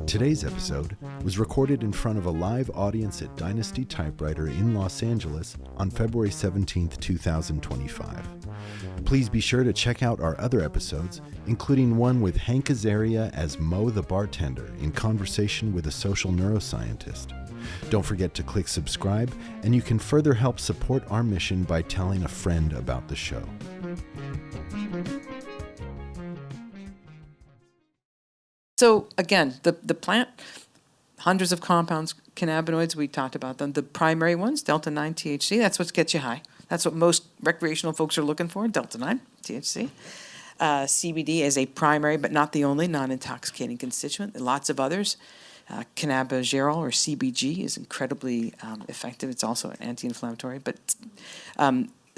Today's episode was recorded in front of a live audience at Dynasty Typewriter in Los Angeles on February 17th, 2025. Please be sure to check out our other episodes, including one with Hank Azaria as Mo the bartender in conversation with a social neuroscientist. Don't forget to click subscribe, and you can further help support our mission by telling a friend about the show. So again, the plant, hundreds of compounds, cannabinoids, we talked about them. The primary ones, delta-9 THC, that's what gets you high. That's what most recreational folks are looking for, delta-9 THC. CBD is a primary, but not the only, non-intoxicating constituent. Lots of others. Cannabigerol, or CBG, is incredibly effective. It's also an anti-inflammatory, but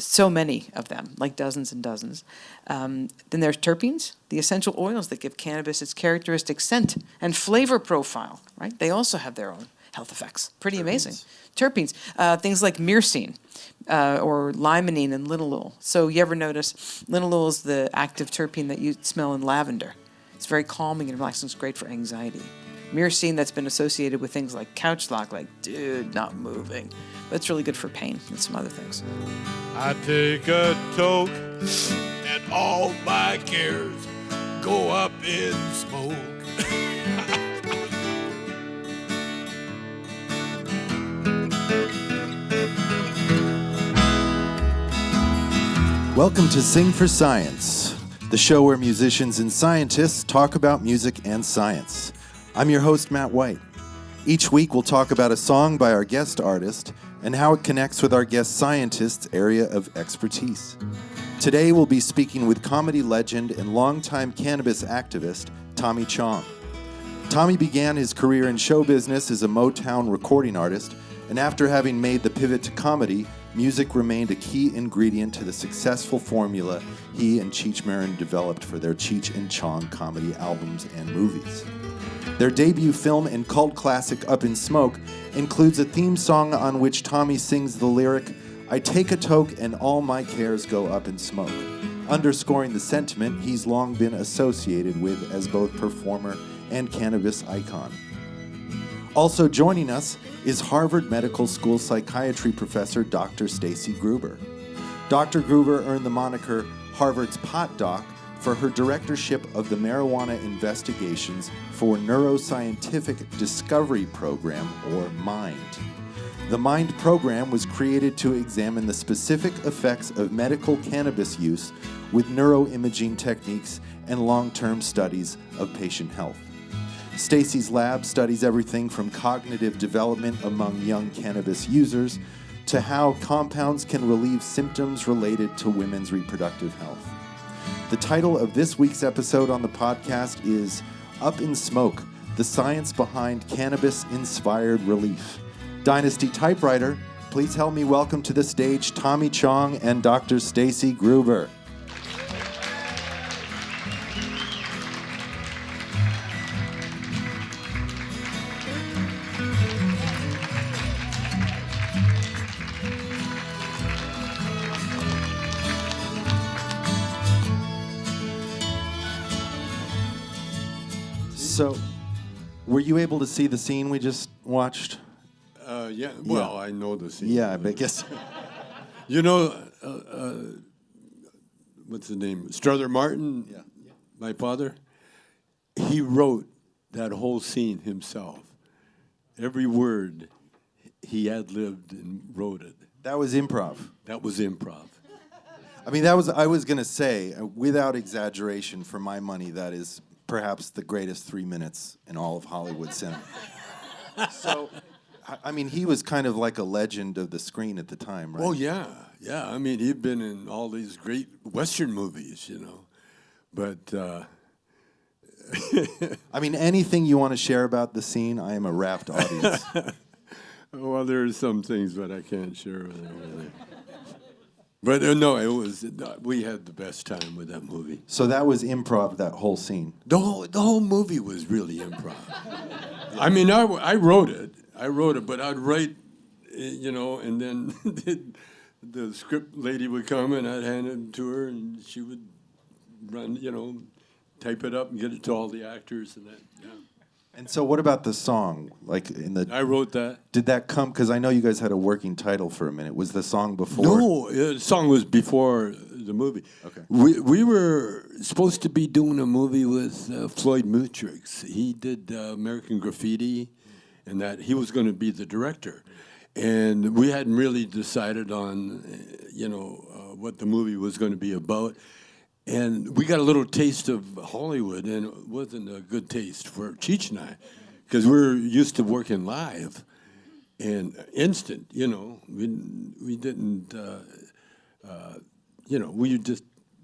so many of them, like dozens and dozens. Then there's terpenes, the essential oils that give cannabis its characteristic scent and flavor profile, right? They also have their own health effects. Pretty amazing. Terpenes, things like myrcene or limonene and linalool. So you ever notice linalool is the active terpene that you smell in lavender. It's very calming and relaxing. It's great for anxiety. Myrcene, that's been associated with things like couch lock, like, dude, not moving. But it's really good for pain and some other things. I take a toke and all my cares go up in smoke. Welcome to Sing for Science, the show where musicians and scientists talk about music and science. I'm your host, Matt White. Each week we'll talk about a song by our guest artist and how it connects with our guest scientist's area of expertise. Today we'll be speaking with comedy legend and longtime cannabis activist, Tommy Chong. Tommy began his career in show business as a Motown recording artist, and after having made the pivot to comedy, music remained a key ingredient to the successful formula he and Cheech Marin developed for their Cheech and Chong comedy albums and movies. Their debut film and cult classic Up in Smoke includes a theme song on which Tommy sings the lyric, "I take a toke and all my cares go up in smoke," underscoring the sentiment he's long been associated with as both performer and cannabis icon. Also joining us is Harvard Medical School psychiatry professor Dr. Staci Gruber. Dr. Gruber earned the moniker Harvard's Pot Doc for her directorship of the Marijuana Investigations for Neuroscientific Discovery Program, or MIND. The MIND program was created to examine the specific effects of medical cannabis use with neuroimaging techniques and long-term studies of patient health. Staci's lab studies everything from cognitive development among young cannabis users to how compounds can relieve symptoms related to women's reproductive health. The title of this week's episode on the podcast is Up in Smoke, the science behind cannabis-inspired relief. Dynasty Typewriter, please help me welcome to the stage Tommy Chong and Dr. Staci Gruber. So, were you able to see the scene we just watched? Yeah. Well, I know the scene. Yeah, I guess. You know, what's the name? Strother Martin, Yeah. my father. He wrote that whole scene himself. Every word he ad-libbed and wrote it. That was improv. That was improv. I mean, I was going to say, without exaggeration, for my money, that is perhaps the greatest 3 minutes in all of Hollywood cinema. So, I mean, he was kind of like a legend of the screen at the time, right? Oh, yeah. Yeah, I mean, he'd been in all these great Western movies, you know. But, I mean, anything you want to share about the scene, I am a rapt audience. well, there are some things that I can't share with everybody. But no, it was. We had the best time with that movie. So that was improv, that whole scene. The whole movie was really improv. I mean, I wrote it, but I'd write, you know, and then the script lady would come and I'd hand it to her, and she would run, you know, type it up and get it to all the actors and that. Yeah. And so what about the song? Like I wrote that. Did that come, because I know you guys had a working title for a minute. Was the song before? No, the song was before the movie. Okay. We were supposed to be doing a movie with Floyd Mutrux. He did American Graffiti, and that he was going to be the director. And we hadn't really decided on, what the movie was going to be about. And we got a little taste of Hollywood, and it wasn't a good taste for Cheech and I, because we're used to working live and instant. We didn't.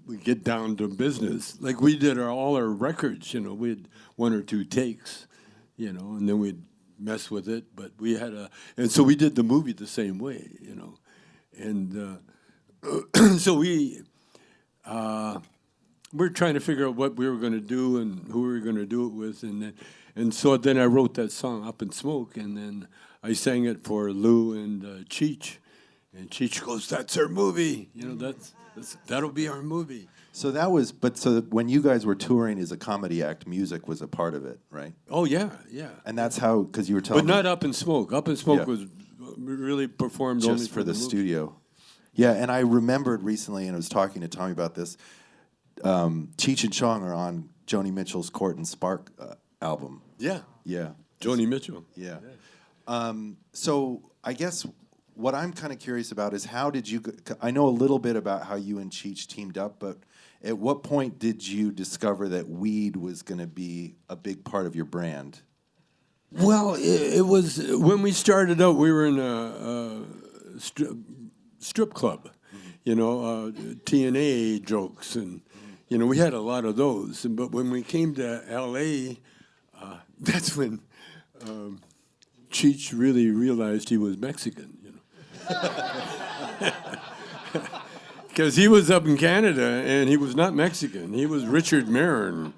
We get down to business. Like we did all our records. We had one or two takes, and then we'd mess with it. But we had and so we did the movie the same way, and so we're trying to figure out what we were going to do and who we were going to do it with, and so then I wrote that song "Up in Smoke," and then I sang it for Lou and Cheech, and Cheech goes, "That's our movie, that'll be our movie." So so when you guys were touring as a comedy act, music was a part of it, right? Oh yeah. And that's how, because you were telling But not Up in Smoke. Up in Smoke was really performed just only for the movie. studio. Yeah, and I remembered recently, and I was talking to Tommy about this. Cheech and Chong are on Joni Mitchell's Court and Spark album. Yeah, Yeah. Joni Mitchell. Yeah. So I guess what I'm kind of curious about is how did you? I know a little bit about how you and Cheech teamed up, but at what point did you discover that weed was going to be a big part of your brand? Well, it was when we started out. We were in a strip club, TNA jokes, and we had a lot of those. But when we came to L.A., that's when Cheech really realized he was Mexican, because he was up in Canada and he was not Mexican. He was Richard Marin,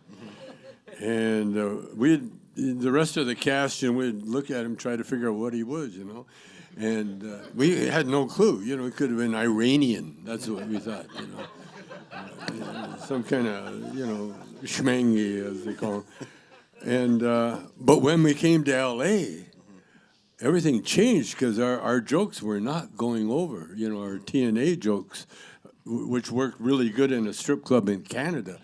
and the rest of the cast, we'd look at him, try to figure out what he was, and we had no clue. It could have been Iranian. That's what we thought, some kind of, schmangy, as they call it. And but when we came to L.A., everything changed because our jokes were not going over. Our TNA jokes, which worked really good in a strip club in Canada,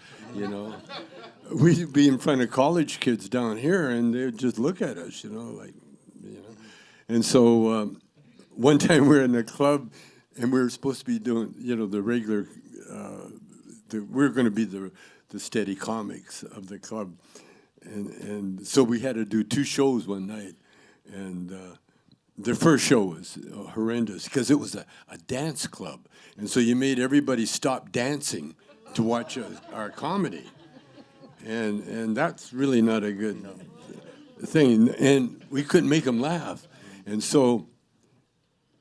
We'd be in front of college kids down here, and they'd just look at us, And so one time we were in a club, and we were supposed to be doing, the regular, we were going to be the steady comics of the club. And so we had to do 2 shows one night. And the first show was horrendous because it was a dance club. And so you made everybody stop dancing to watch our comedy. And that's really not a good thing. And we couldn't make them laugh. And so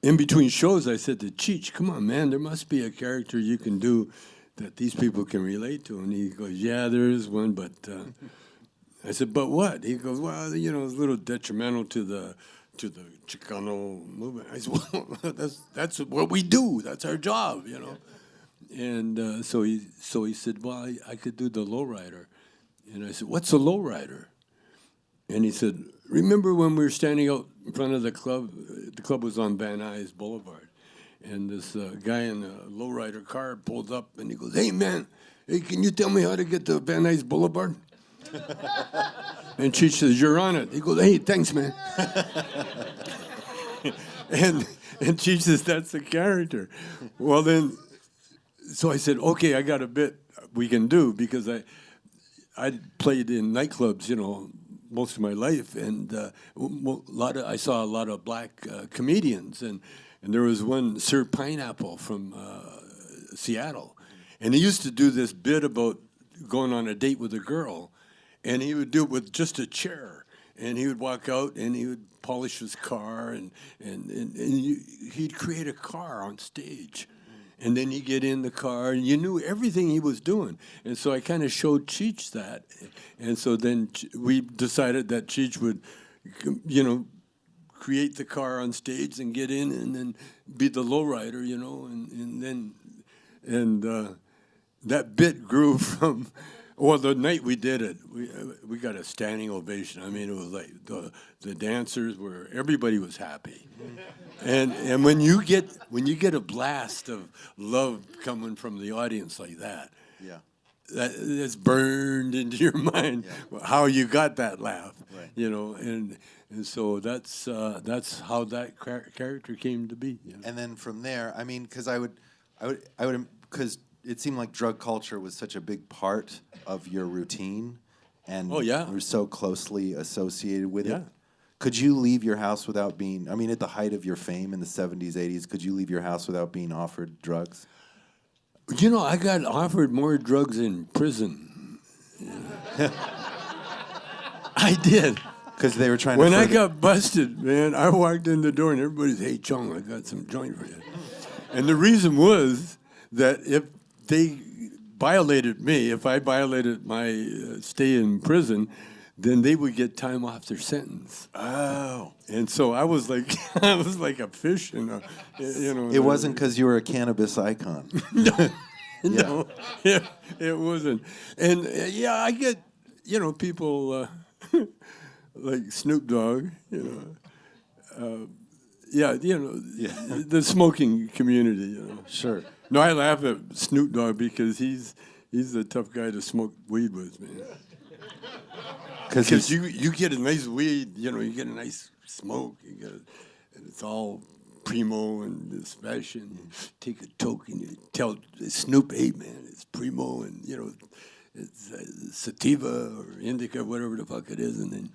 in between shows, I said to Cheech, "Come on, man, there must be a character you can do that these people can relate to." And he goes, "Yeah, there is one, but..." I said, "But what?" He goes, "Well, it's a little detrimental to the Chicano movement." I said, "Well, that's what we do. That's our job, And so he said, "Well, I could do the lowrider." And I said, "What's a lowrider?" And he said, "Remember when we were standing out in front of the club? The club was on Van Nuys Boulevard. And this guy in a lowrider car pulled up, and he goes, 'Hey, man, can you tell me how to get to Van Nuys Boulevard?' And Cheech says, 'You're on it.' He goes, 'Hey, thanks, man.' and Cheech says, 'That's the character.' Well, then, so I said, 'Okay, I got a bit we can do,' because I played in nightclubs, most of my life, and I saw a lot of black comedians, and there was one, Sir Pineapple from Seattle, and he used to do this bit about going on a date with a girl, and he would do it with just a chair, and he would walk out and he would polish his car, and he'd create a car on stage. And then he'd get in the car, and you knew everything he was doing. And so I kind of showed Cheech that. And so then we decided that Cheech would, create the car on stage and get in and then be the lowrider, and that bit grew from Well, the night we did it, we got a standing ovation. I mean, it was like the dancers were, everybody was happy, and when you get a blast of love coming from the audience like that, Yeah. that's burned into your mind how you got that laugh, Right. you know, and so that's how that character came to be. You know? And then from there, I mean, because because it seemed like drug culture was such a big part of your routine, and we're so closely associated with it. Could you leave your house without being, I mean, at the height of your fame in the 70s, 80s, could you leave your house without being offered drugs? You know, I got offered more drugs in prison. I did. Because they were trying When to... I got busted, man, I walked in the door and everybody's, hey, Chong, I got some joint for you. And the reason was that if they violated me, if I violated my stay in prison, then they would get time off their sentence. Oh. And so I was like, I was like a fish in a, you know. It wasn't because you were a cannabis icon. No, it wasn't. And I get, you know, people like Snoop Dogg, you know. The smoking community, you know. Sure. No, I laugh at Snoop Dogg because he's a tough guy to smoke weed with, man. Because you get a nice weed, you know, you get a nice smoke, and it's all primo and special. And you take a toke and you tell Snoop, hey man, it's primo, and you know, it's sativa or indica, whatever the fuck it is, and then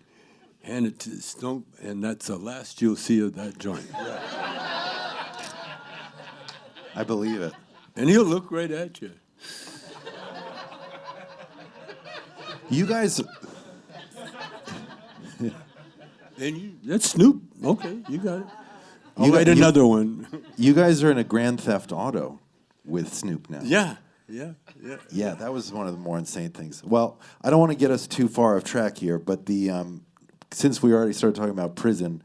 hand it to Snoop, and that's the last you'll see of that joint. I believe it. And he'll look right at you. You guys... And that's Snoop. Okay, you got it. I'll You got- write you- another one. You guys are in a Grand Theft Auto with Snoop now. Yeah. Yeah, that was one of the more insane things. Well, I don't want to get us too far off track here, but since we already started talking about prison,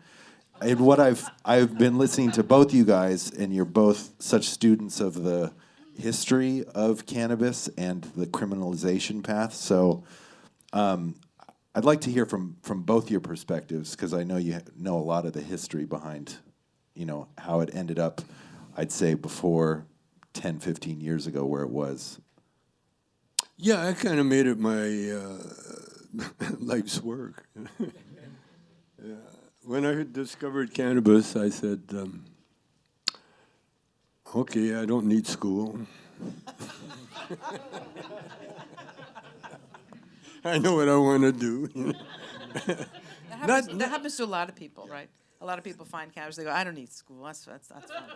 and what I've been listening to both you guys, and you're both such students of the history of cannabis and the criminalization path. So, I'd like to hear from both your perspectives, because I know you know a lot of the history behind, you know, how it ended up, I'd say, before 10, 15 years ago where it was. Yeah, I kind of made it my life's work. Yeah. When I had discovered cannabis, I said, okay, I don't need school. I know what I want to do. That happens to a lot of people, right? A lot of people find cannabis, they go, I don't need school. That's fine.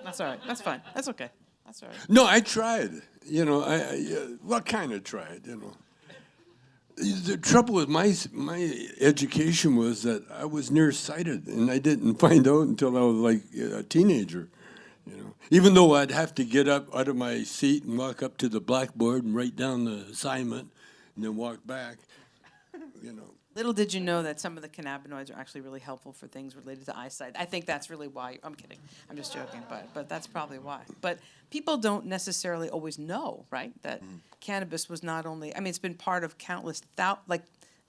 That's all right. That's fine. That's okay. That's all right. No, I tried. You know, I kind of tried, you know. The trouble with my education was that I was nearsighted, and I didn't find out until I was like a teenager, you know. Even though I'd have to get up out of my seat and walk up to the blackboard and write down the assignment and then walk back, you know. Little did you know that some of the cannabinoids are actually really helpful for things related to eyesight. I think that's really why. I'm kidding. I'm just joking, but that's probably why. But people don't necessarily always know, right, that cannabis was not only, I mean, it's been part of countless,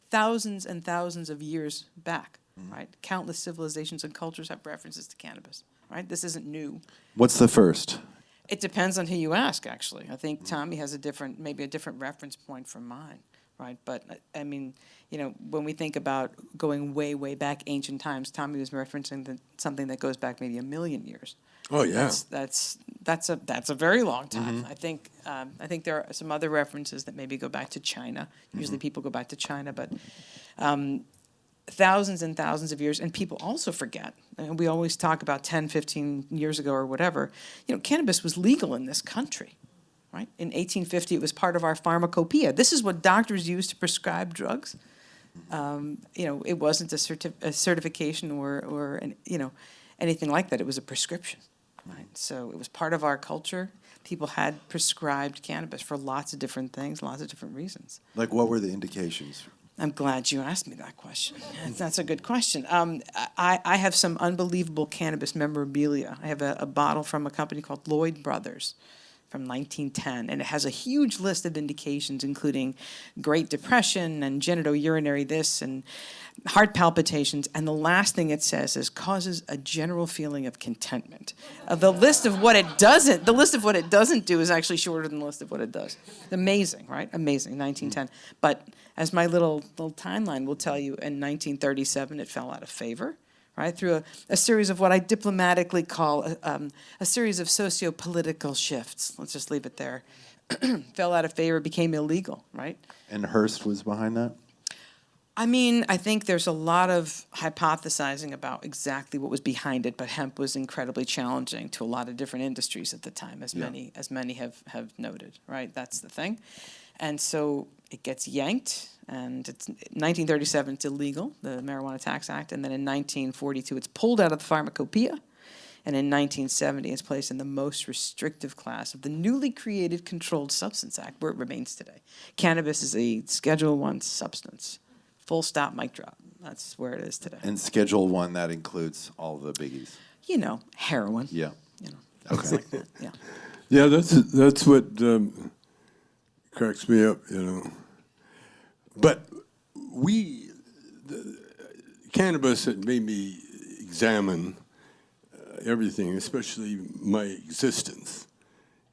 thousands and thousands of years back, right? Countless civilizations and cultures have references to cannabis, right? This isn't new. What's the first? It depends on who you ask, actually. I think Tommy has maybe a different reference point from mine, right? But, I mean, you know, when we think about going way, way back ancient times, Tommy was referencing something that goes back maybe 1 million years. Oh, yeah. That's a very long time. I think there are some other references that maybe go back to China. Usually people go back to China, but thousands and thousands of years, and people also forget, and we always talk about 10, 15 years ago or whatever, you know, cannabis was legal in this country, right? In 1850, it was part of our pharmacopoeia. This is what doctors used to prescribe drugs. You know, it wasn't a certification or you know, anything like that. It was a prescription, right? So it was part of our culture. People had prescribed cannabis for lots of different things, lots of different reasons. Like, what were the indications? I'm glad you asked me that question. That's a good question. I have some unbelievable cannabis memorabilia. I have a bottle from a company called Lloyd Brothers. from 1910, and it has a huge list of indications, including Great Depression and genitourinary this and heart palpitations. And the last thing it says is causes a general feeling of contentment. The list of what it doesn't do is actually shorter than the list of what it does. Amazing, right? Amazing, 1910. But as my little timeline will tell you, in 1937 it fell out of favor. Right, through a series of what I diplomatically call a series of socio-political shifts. Let's just leave it there. Fell out of favor, became illegal, right? And Hearst was behind that? I mean, I think there's a lot of hypothesizing about exactly what was behind it, but hemp was incredibly challenging to a lot of different industries at the time, as many have noted, right? That's the thing. And so it gets yanked, and it's 1937, it's illegal, the Marijuana Tax Act, and then in 1942, it's pulled out of the pharmacopoeia, and in 1970, it's placed in the most restrictive class of the newly created Controlled Substance Act, where it remains today. Cannabis is a Schedule I substance. Full stop, mic drop. That's where it is today. And Schedule 1, that includes all the biggies. You know, heroin. Yeah. You know, things like that. Yeah. Yeah, that's what cracks me up, you know. But cannabis had made me examine everything, especially my existence,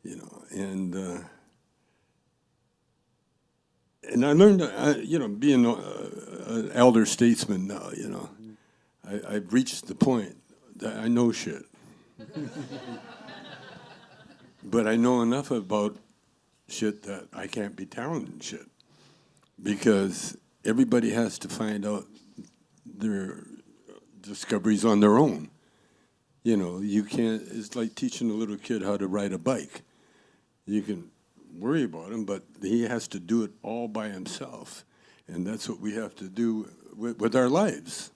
you know. And I learned, you know, being an elder statesman now, you know, I've reached the point that I know shit. But I know enough about shit that I can't be telling shit. Because everybody has to find out their discoveries on their own. You know, you can't, it's like teaching a little kid how to ride a bike. You can worry about him, but he has to do it all by himself. And that's what we have to do with our lives.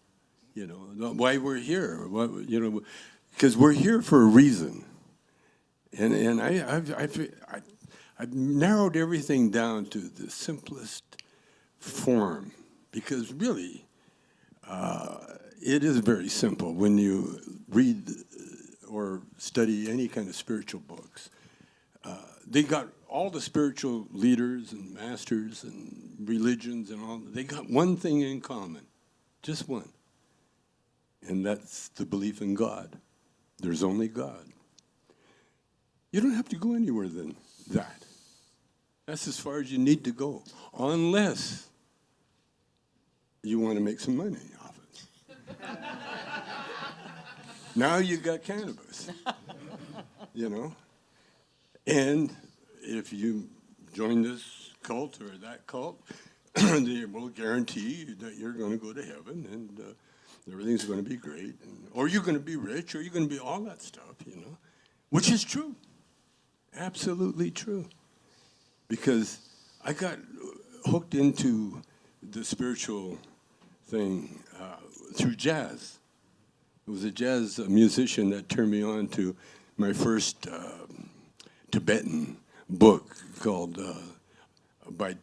You know, why we're here. You know, because we're here for a reason. And I've narrowed everything down to the simplest form, because really, it is very simple when you read or study any kind of spiritual books. They got all the spiritual leaders and masters and religions and all, they got one thing in common, just one, and that's the belief in God. There's only God. You don't have to go anywhere than that. That's as far as you need to go, unless you want to make some money off it. Now you got cannabis, you know? And if you join this cult or that cult, they will guarantee that you're going to go to heaven and everything's going to be great. Or you're going to be rich, or you're going to be all that stuff, you know? Which is true. Absolutely true. Because I got hooked into the spiritual thing through jazz. It was a jazz musician that turned me on to my first Tibetan book called by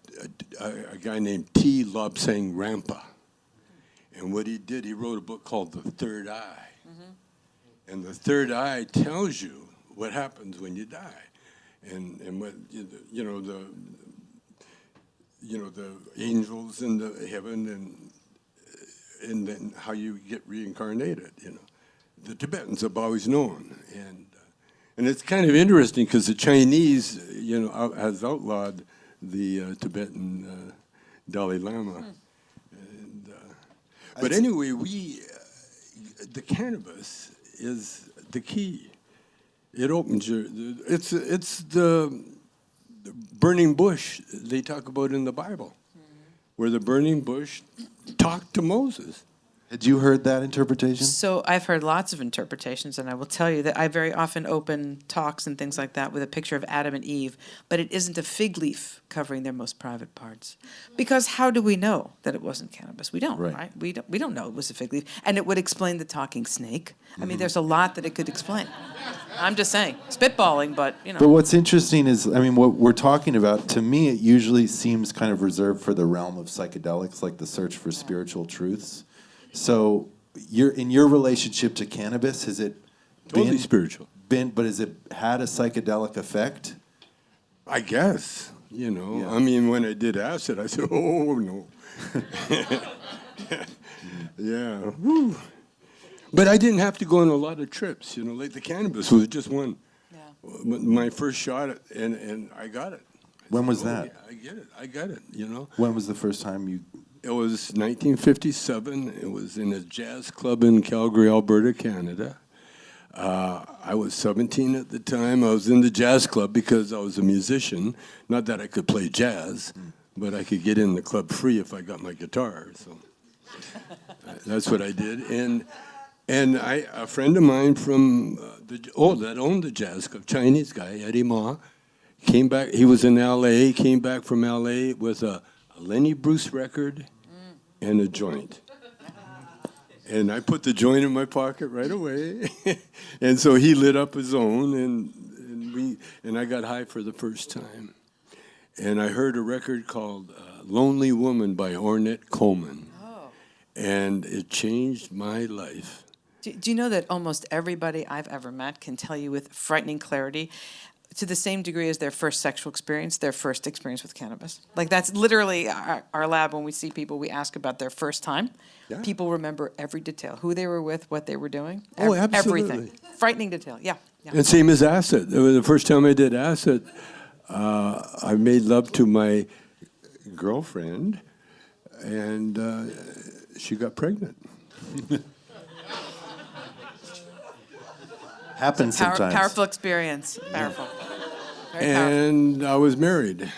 a guy named T. Lobsang Rampa. And what he did, he wrote a book called The Third Eye. Mm-hmm. And the third eye tells you what happens when you die. And what, you know, the angels in the heaven, and then how you get reincarnated, you know. The Tibetans have always known. And it's kind of interesting because the Chinese, you know, has outlawed the Tibetan Dalai Lama. And, but anyway, the cannabis is the key. It opens your, it's the burning bush they talk about in the Bible, where the burning bush talked to Moses. Had you heard that interpretation? So I've heard lots of interpretations, and I will tell you that I very often open talks and things like that with a picture of Adam and Eve, but it isn't a fig leaf covering their most private parts. Because how do we know that it wasn't cannabis? We don't, right? We don't know it was a fig leaf. And it would explain the talking snake. I mean, there's a lot that it could explain. I'm just saying, spitballing, but, you know. But what's interesting is, I mean, what we're talking about, to me, it usually seems kind of reserved for the realm of psychedelics, like the search for spiritual truths. So, in your relationship to cannabis, has it totally spiritual? But has it had a psychedelic effect? I guess, you know. Yeah. I mean, when I did acid, I said, oh, no. Yeah. Whew. But I didn't have to go on a lot of trips, you know, like the cannabis was just one. Yeah. My first shot, and I got it. When was Oh, that? yeah, I got it, you know. When was the first time you? It was 1957. It was in a jazz club in Calgary, Alberta, Canada. I was 17 at the time. I was in the jazz club because I was a musician. Not that I could play jazz, but I could get in the club free if I got my guitar. So that's what I did. And a friend of mine from that owned the jazz club, Chinese guy, Eddie Ma, came back. He was in L.A. Came back from L.A. with a Lenny Bruce record and a joint. And I put the joint in my pocket right away. And so he lit up his own, and I got high for the first time. And I heard a record called Lonely Woman by Ornette Coleman. Oh. And it changed my life. Do you know that almost everybody I've ever met can tell you with frightening clarity, to the same degree as their first sexual experience, their first experience with cannabis? Like, that's literally our lab. When we see people, we ask about their first time. Yeah. People remember every detail, who they were with, what they were doing. Oh, absolutely. Everything. Frightening detail, yeah. And same as acid. It was the first time I did acid, I made love to my girlfriend, and she got pregnant. Happens sometimes. Powerful experience. Powerful. Very powerful. And I was married.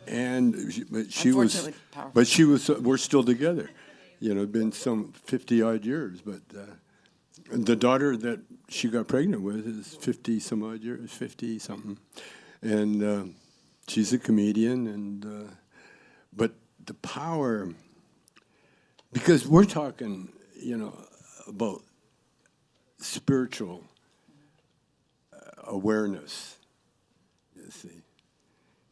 And Unfortunately, powerful. but she was. We're still together. You know, been some 50-odd years. But the daughter that she got pregnant with is 50-some odd years, 50-something, and she's a comedian. And but the power, because we're talking, you know, about spiritual awareness, you see.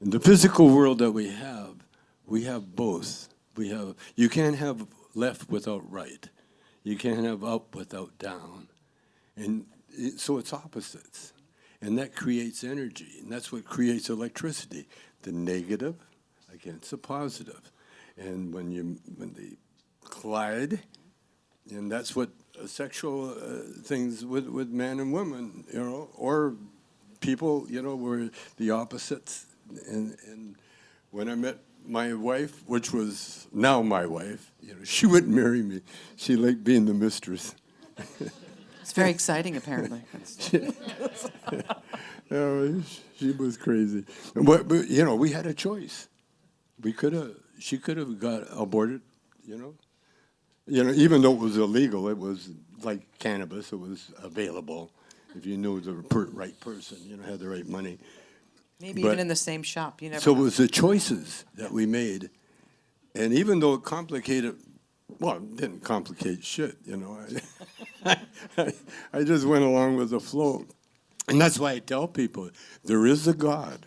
In the physical world that we have both. You can't have left without right. You can't have up without down. And so it's opposites. And that creates energy, and that's what creates electricity. The negative against the positive. And when they collide, and that's what sexual things with man and woman, you know, or people, you know, were the opposites. And when I met my wife, which was now my wife, you know, she wouldn't marry me. She liked being the mistress. It's very exciting, apparently. Oh, she was crazy. But, you know, we had a choice. She could have got aborted, you know. You know, even though it was illegal, it was like cannabis. It was available if you knew the right person, you know, had the right money. Maybe even in the same shop. You never So know. it was the choices that we made. And even though it complicated, well, it didn't complicate shit, you know. I just went along with the flow. And that's why I tell people, there is a God.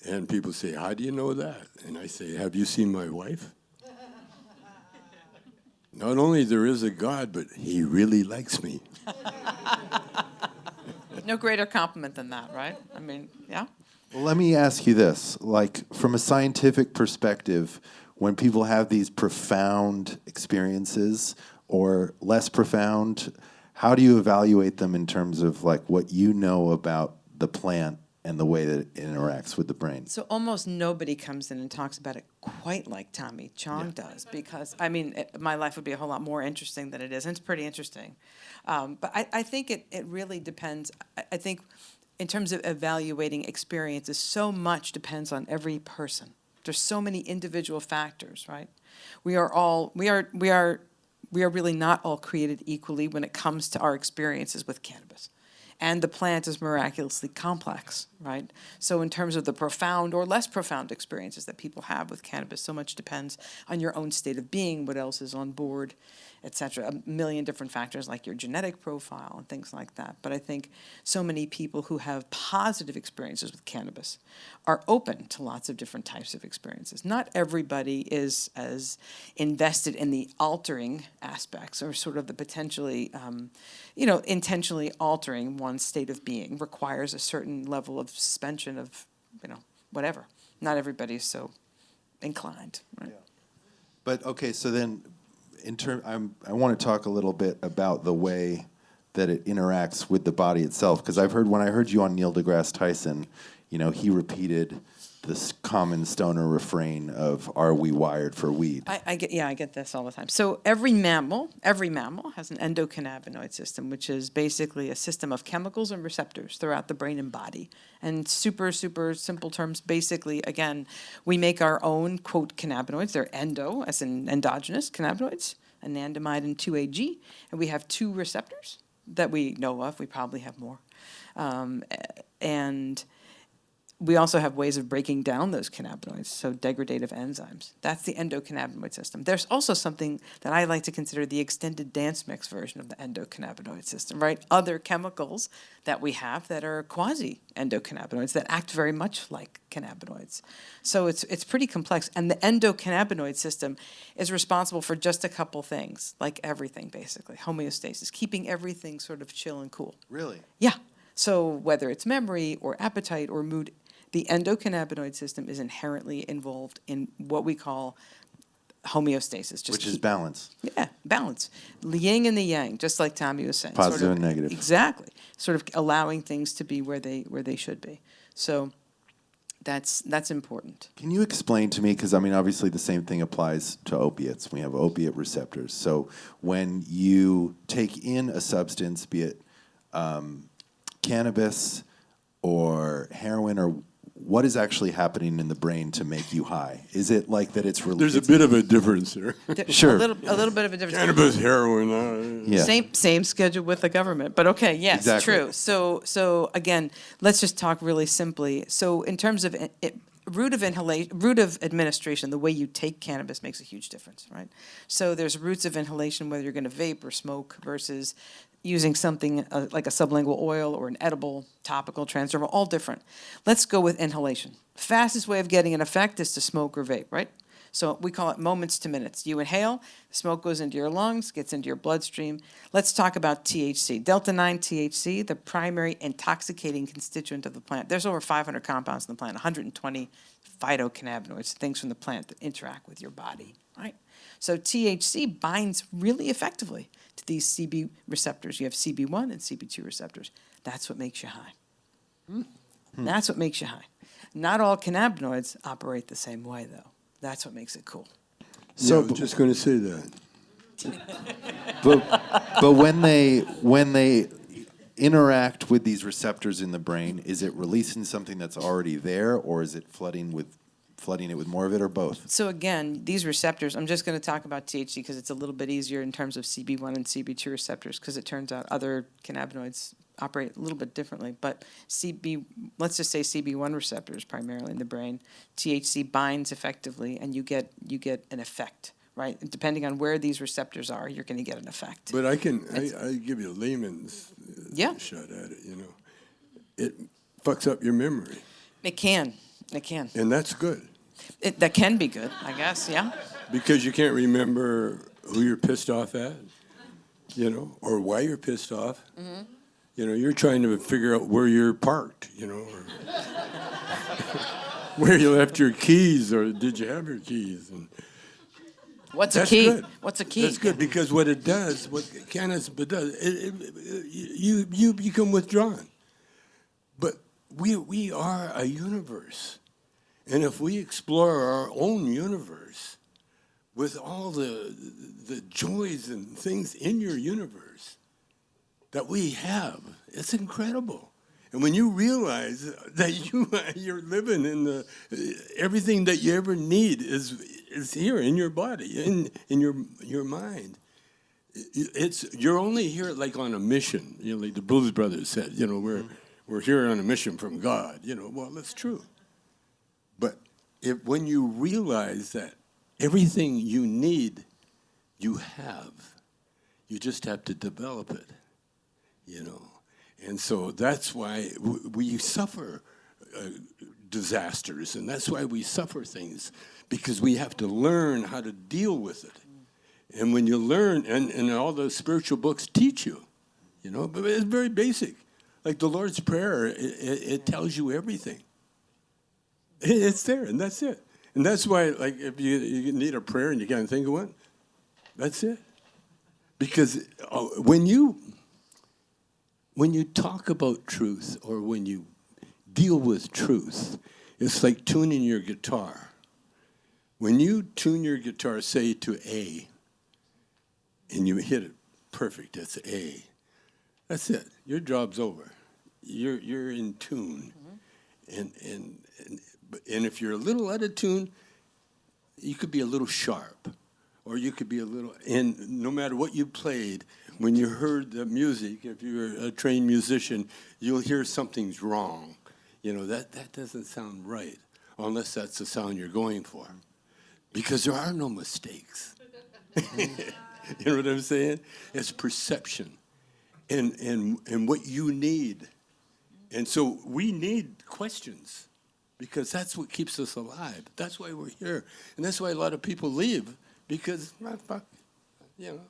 And people say, how do you know that? And I say, have you seen my wife? Not only there is a God, but he really likes me. No greater compliment than that, right? I mean, yeah. Well, let me ask you this. Like, from a scientific perspective, when people have these profound experiences or less profound, how do you evaluate them in terms of, like, what you know about the plant and the way that it interacts with the brain? So almost nobody comes in and talks about it quite like Tommy Chong does, because, I mean, my life would be a whole lot more interesting than it is, and it's pretty interesting. But I think it really depends. I think in terms of evaluating experiences, so much depends on every person. There's so many individual factors, right? We are really not all created equally when it comes to our experiences with cannabis. And the plant is miraculously complex, right? So in terms of the profound or less profound experiences that people have with cannabis, so much depends on your own state of being, what else is on board, et cetera. A million different factors like your genetic profile and things like that. But I think so many people who have positive experiences with cannabis are open to lots of different types of experiences. Not everybody is as invested in the altering aspects or sort of the potentially, intentionally altering one one's state of being requires a certain level of suspension of, whatever. Not everybody's so inclined, right? Yeah. But okay, so then I want to talk a little bit about the way that it interacts with the body itself, because when I heard you on Neil deGrasse Tyson, he repeated this common stoner refrain of "Are we wired for weed?" I get this all the time. So every mammal has an endocannabinoid system, which is basically a system of chemicals and receptors throughout the brain and body. And super, super simple terms, basically, again, we make our own, quote, cannabinoids. They're endo, as in endogenous cannabinoids, anandamide and 2-AG. And we have 2 receptors that we know of. We probably have more. And we also have ways of breaking down those cannabinoids, so degradative enzymes. That's the endocannabinoid system. There's also something that I like to consider the extended dance mix version of the endocannabinoid system, right? Other chemicals that we have that are quasi-endocannabinoids that act very much like cannabinoids. So it's pretty complex. And the endocannabinoid system is responsible for just a couple things, like everything, basically. Homeostasis, keeping everything sort of chill and cool. Really? Yeah. So whether it's memory or appetite or mood, the endocannabinoid system is inherently involved in what we call homeostasis. Which is balance. Yeah, balance. The yin and the yang, just like Tommy was saying. Positive and negative. Exactly. Sort of allowing things to be where they should be. So that's important. Can you explain to me, because obviously the same thing applies to opiates. We have opiate receptors. So when you take in a substance, be it cannabis or heroin, or what is actually happening in the brain to make you high? Is it like that it's There's a bit of a difference there. Sure. A little bit of a difference. Cannabis, heroin. Yeah. Same schedule with the government, but okay, yes, Exactly. true. So again, let's just talk really simply. So in terms of route of administration, the way you take cannabis makes a huge difference, right? So there's routes of inhalation, whether you're going to vape or smoke versus using something like a sublingual oil or an edible, topical, transdermal, all different. Let's go with inhalation. Fastest way of getting an effect is to smoke or vape, right? So we call it moments to minutes. You inhale, smoke goes into your lungs, gets into your bloodstream. Let's talk about THC. Delta-9 THC, the primary intoxicating constituent of the plant. There's over 500 compounds in the plant, 120 phytocannabinoids, things from the plant that interact with your body, right? So THC binds really effectively to these CB receptors. You have CB1 and CB2 receptors. That's what makes you high. That's what makes you high. Not all cannabinoids operate the same way, though. That's what makes it cool. So I'm just going to say that. but when they interact with these receptors in the brain, is it releasing something that's already there, or is it flooding it with more of it, or both? So again, these receptors, I'm just going to talk about THC because it's a little bit easier in terms of CB1 and CB2 receptors, because it turns out other cannabinoids operate a little bit differently. But let's just say CB1 receptors primarily in the brain, THC binds effectively, and you get an effect, right? And depending on where these receptors are, you're going to get an effect. But I give you a layman's shot at it, It fucks up your memory. It can. And that's good. That can be good, I guess, yeah. Because you can't remember who you're pissed off at, or why you're pissed off. Mm-hmm. You're trying to figure out where you're parked, or where you left your keys, or did you have your keys? And What's a key? Good. What's a key? That's good, because what cannabis does, you become withdrawn. But we are a universe. And if we explore our own universe with all the joys and things in your universe that we have, it's incredible. And when you realize that you're living in everything that you ever need is here in your body, in your mind. You're only here like on a mission, like the Blues Brothers said, we're here on a mission from God, well, that's true. But when you realize that everything you need, you have, you just have to develop it, And so that's why we suffer disasters, and that's why we suffer things, because we have to learn how to deal with it. And when you learn, and all the spiritual books teach you, but it's very basic. Like the Lord's Prayer, it tells you everything. It's there, and that's it. And that's why, like, if you need a prayer and you can't think of one, that's it. Because when you talk about truth or when you deal with truth, it's like tuning your guitar. When you tune your guitar, say to A, and you hit it perfect, that's A. That's it. Your job's over. You're in tune. And if you're a little out of tune, you could be a little sharp, or you could be a little. And no matter what you played, when you heard the music, if you're a trained musician, you'll hear something's wrong. You know, that doesn't sound right, unless that's the sound you're going for, because there are no mistakes. You know what I'm saying? It's perception, and what you need. And so we need questions, because that's what keeps us alive. That's why we're here. And that's why a lot of people leave, because, fuck, you know,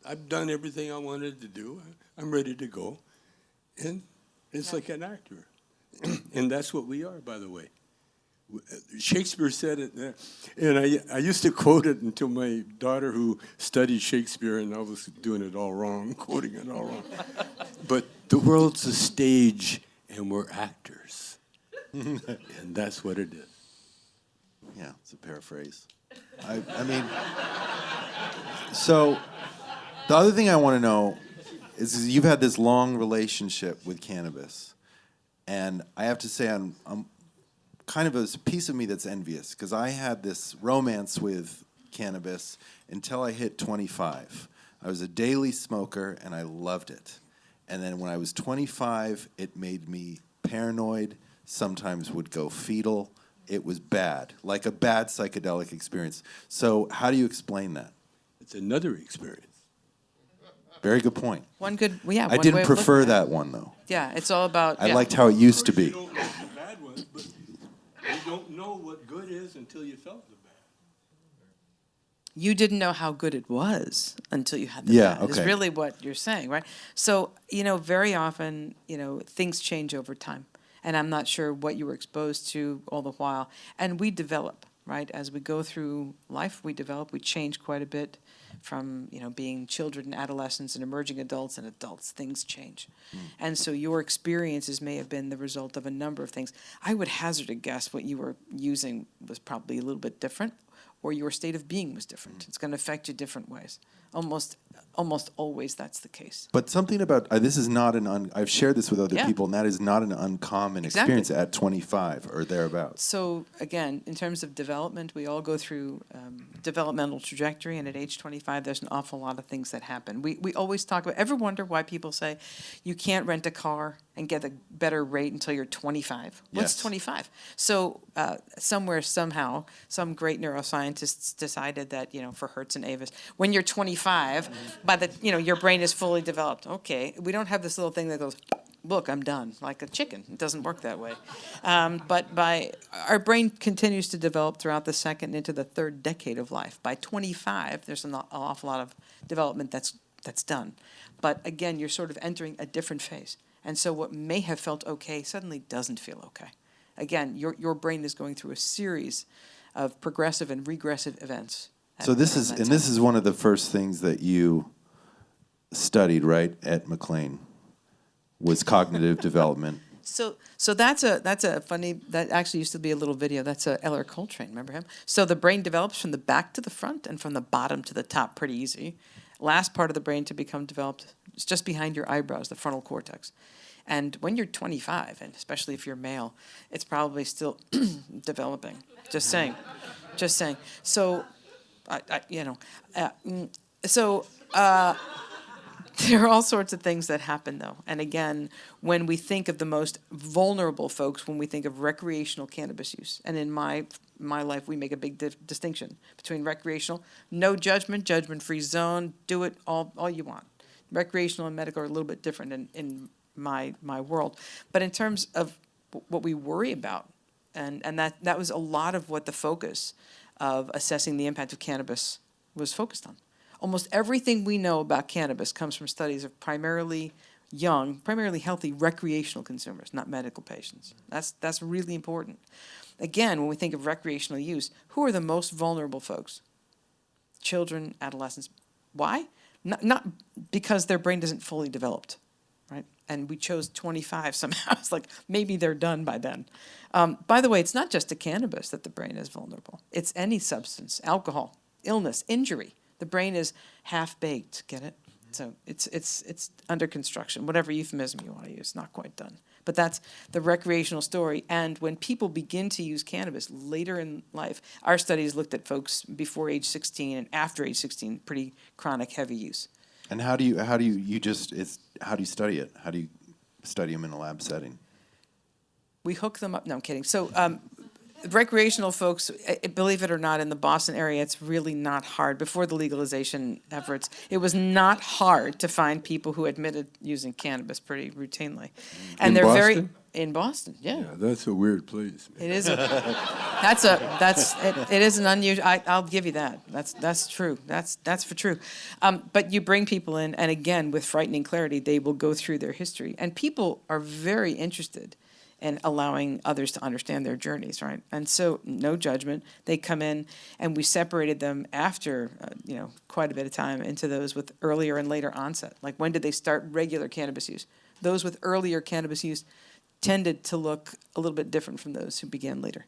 I've done everything I wanted to do. I'm ready to go. And it's like an actor. And that's what we are, by the way. Shakespeare said it, and I used to quote it until my daughter, who studied Shakespeare, and I was doing it all wrong, quoting it all wrong. But the world's a stage, and we're actors. And that's what it is. Yeah, it's a paraphrase. I mean, so the other thing I want to know is you've had this long relationship with cannabis. And I have to say I'm kind of a piece of me that's envious, because I had this romance with cannabis until I hit 25. I was a daily smoker, and I loved it. And then when I was 25, it made me paranoid, sometimes would go fetal. It was bad, like a bad psychedelic experience. So how do you explain that? It's another experience. Very good point. One good, well, yeah. I one didn't way of prefer looking at that one, though. it. Yeah, it's all about. I yeah. liked how it used to be. You don't like the bad ones, but you don't know what good is until you felt the bad. You didn't know how good it was until you had the Yeah, bad, is okay. really what you're saying, right? So, you know, very often, you know, things change over time. And I'm not sure what you were exposed to all the while. And we develop, right? As we go through life, we develop, we change quite a bit from, you know, being children, adolescents, and emerging adults and adults. Things change. And so your experiences may have been the result of a number of things. I would hazard a guess what you were using was probably a little bit different, or your state of being was different. It's going to affect you different ways. Almost always that's the case. But something about this is not I've shared this with other Yeah. people, and that is not an uncommon Exactly. experience at 25 or thereabouts. So again, in terms of development, we all go through developmental trajectory, and at age 25, there's an awful lot of things that happen. We always talk about. Ever wonder why people say you can't rent a car and get a better rate until you're 25? What's Yes. 25? So somewhere, somehow, some great neuroscientists decided that, you know, for Hertz and Avis, when you're 25, by the, you know, your brain is fully developed. Okay, we don't have this little thing that goes, look, I'm done, like a chicken. It doesn't work that way. But our brain continues to develop throughout the second into the third decade of life. By 25, there's an awful lot of development that's done. But again, you're sort of entering a different phase. And so what may have felt okay suddenly doesn't feel okay. Again, your brain is going through a series of progressive and regressive events. So this is one of the first things that you studied, right, at McLean, was cognitive development. So that's a funny, that actually used to be a little video. That's Eller Coltrane, remember him? So the brain develops from the back to the front and from the bottom to the top, pretty easy. Last part of the brain to become developed is just behind your eyebrows, the frontal cortex. And when you're 25, and especially if you're male, it's probably still developing. Just saying. So, there are all sorts of things that happen, though. And again, when we think of the most vulnerable folks, when we think of recreational cannabis use, and in my life, we make a big distinction between recreational, no judgment, judgment-free zone, do it all you want. Recreational and medical are a little bit different in my world. But in terms of what we worry about, and that was a lot of what the focus of assessing the impact of cannabis was focused on. Almost everything we know about cannabis comes from studies of primarily young, primarily healthy recreational consumers, not medical patients. That's really important. Again, when we think of recreational use, who are the most vulnerable folks? Children, adolescents. Why? Not because their brain isn't fully developed, right? And we chose 25 somehow. It's like maybe they're done by then. By the way, it's not just to cannabis that the brain is vulnerable. It's any substance, alcohol, illness, injury. The brain is half-baked, get it? So it's under construction, whatever euphemism you want to use, not quite done. But that's the recreational story. And when people begin to use cannabis later in life, our studies looked at folks before age 16 and after age 16, pretty chronic, heavy use. And how do you study it? How do you study them in a lab setting? We hook them up. No, I'm kidding. So recreational folks, believe it or not, in the Boston area, it's really not hard. Before the legalization efforts, it was not hard to find people who admitted using cannabis pretty routinely. And In they're Boston? very in Boston, yeah. Yeah, that's a weird place, man. It is. It is an unusual. I'll give you that. That's true. That's for true. But you bring people in, and again, with frightening clarity, they will go through their history, and people are very interested in allowing others to understand their journeys, right? And so, no judgment. They come in, and we separated them after quite a bit of time into those with earlier and later onset. Like, when did they start regular cannabis use? Those with earlier cannabis use tended to look a little bit different from those who began later.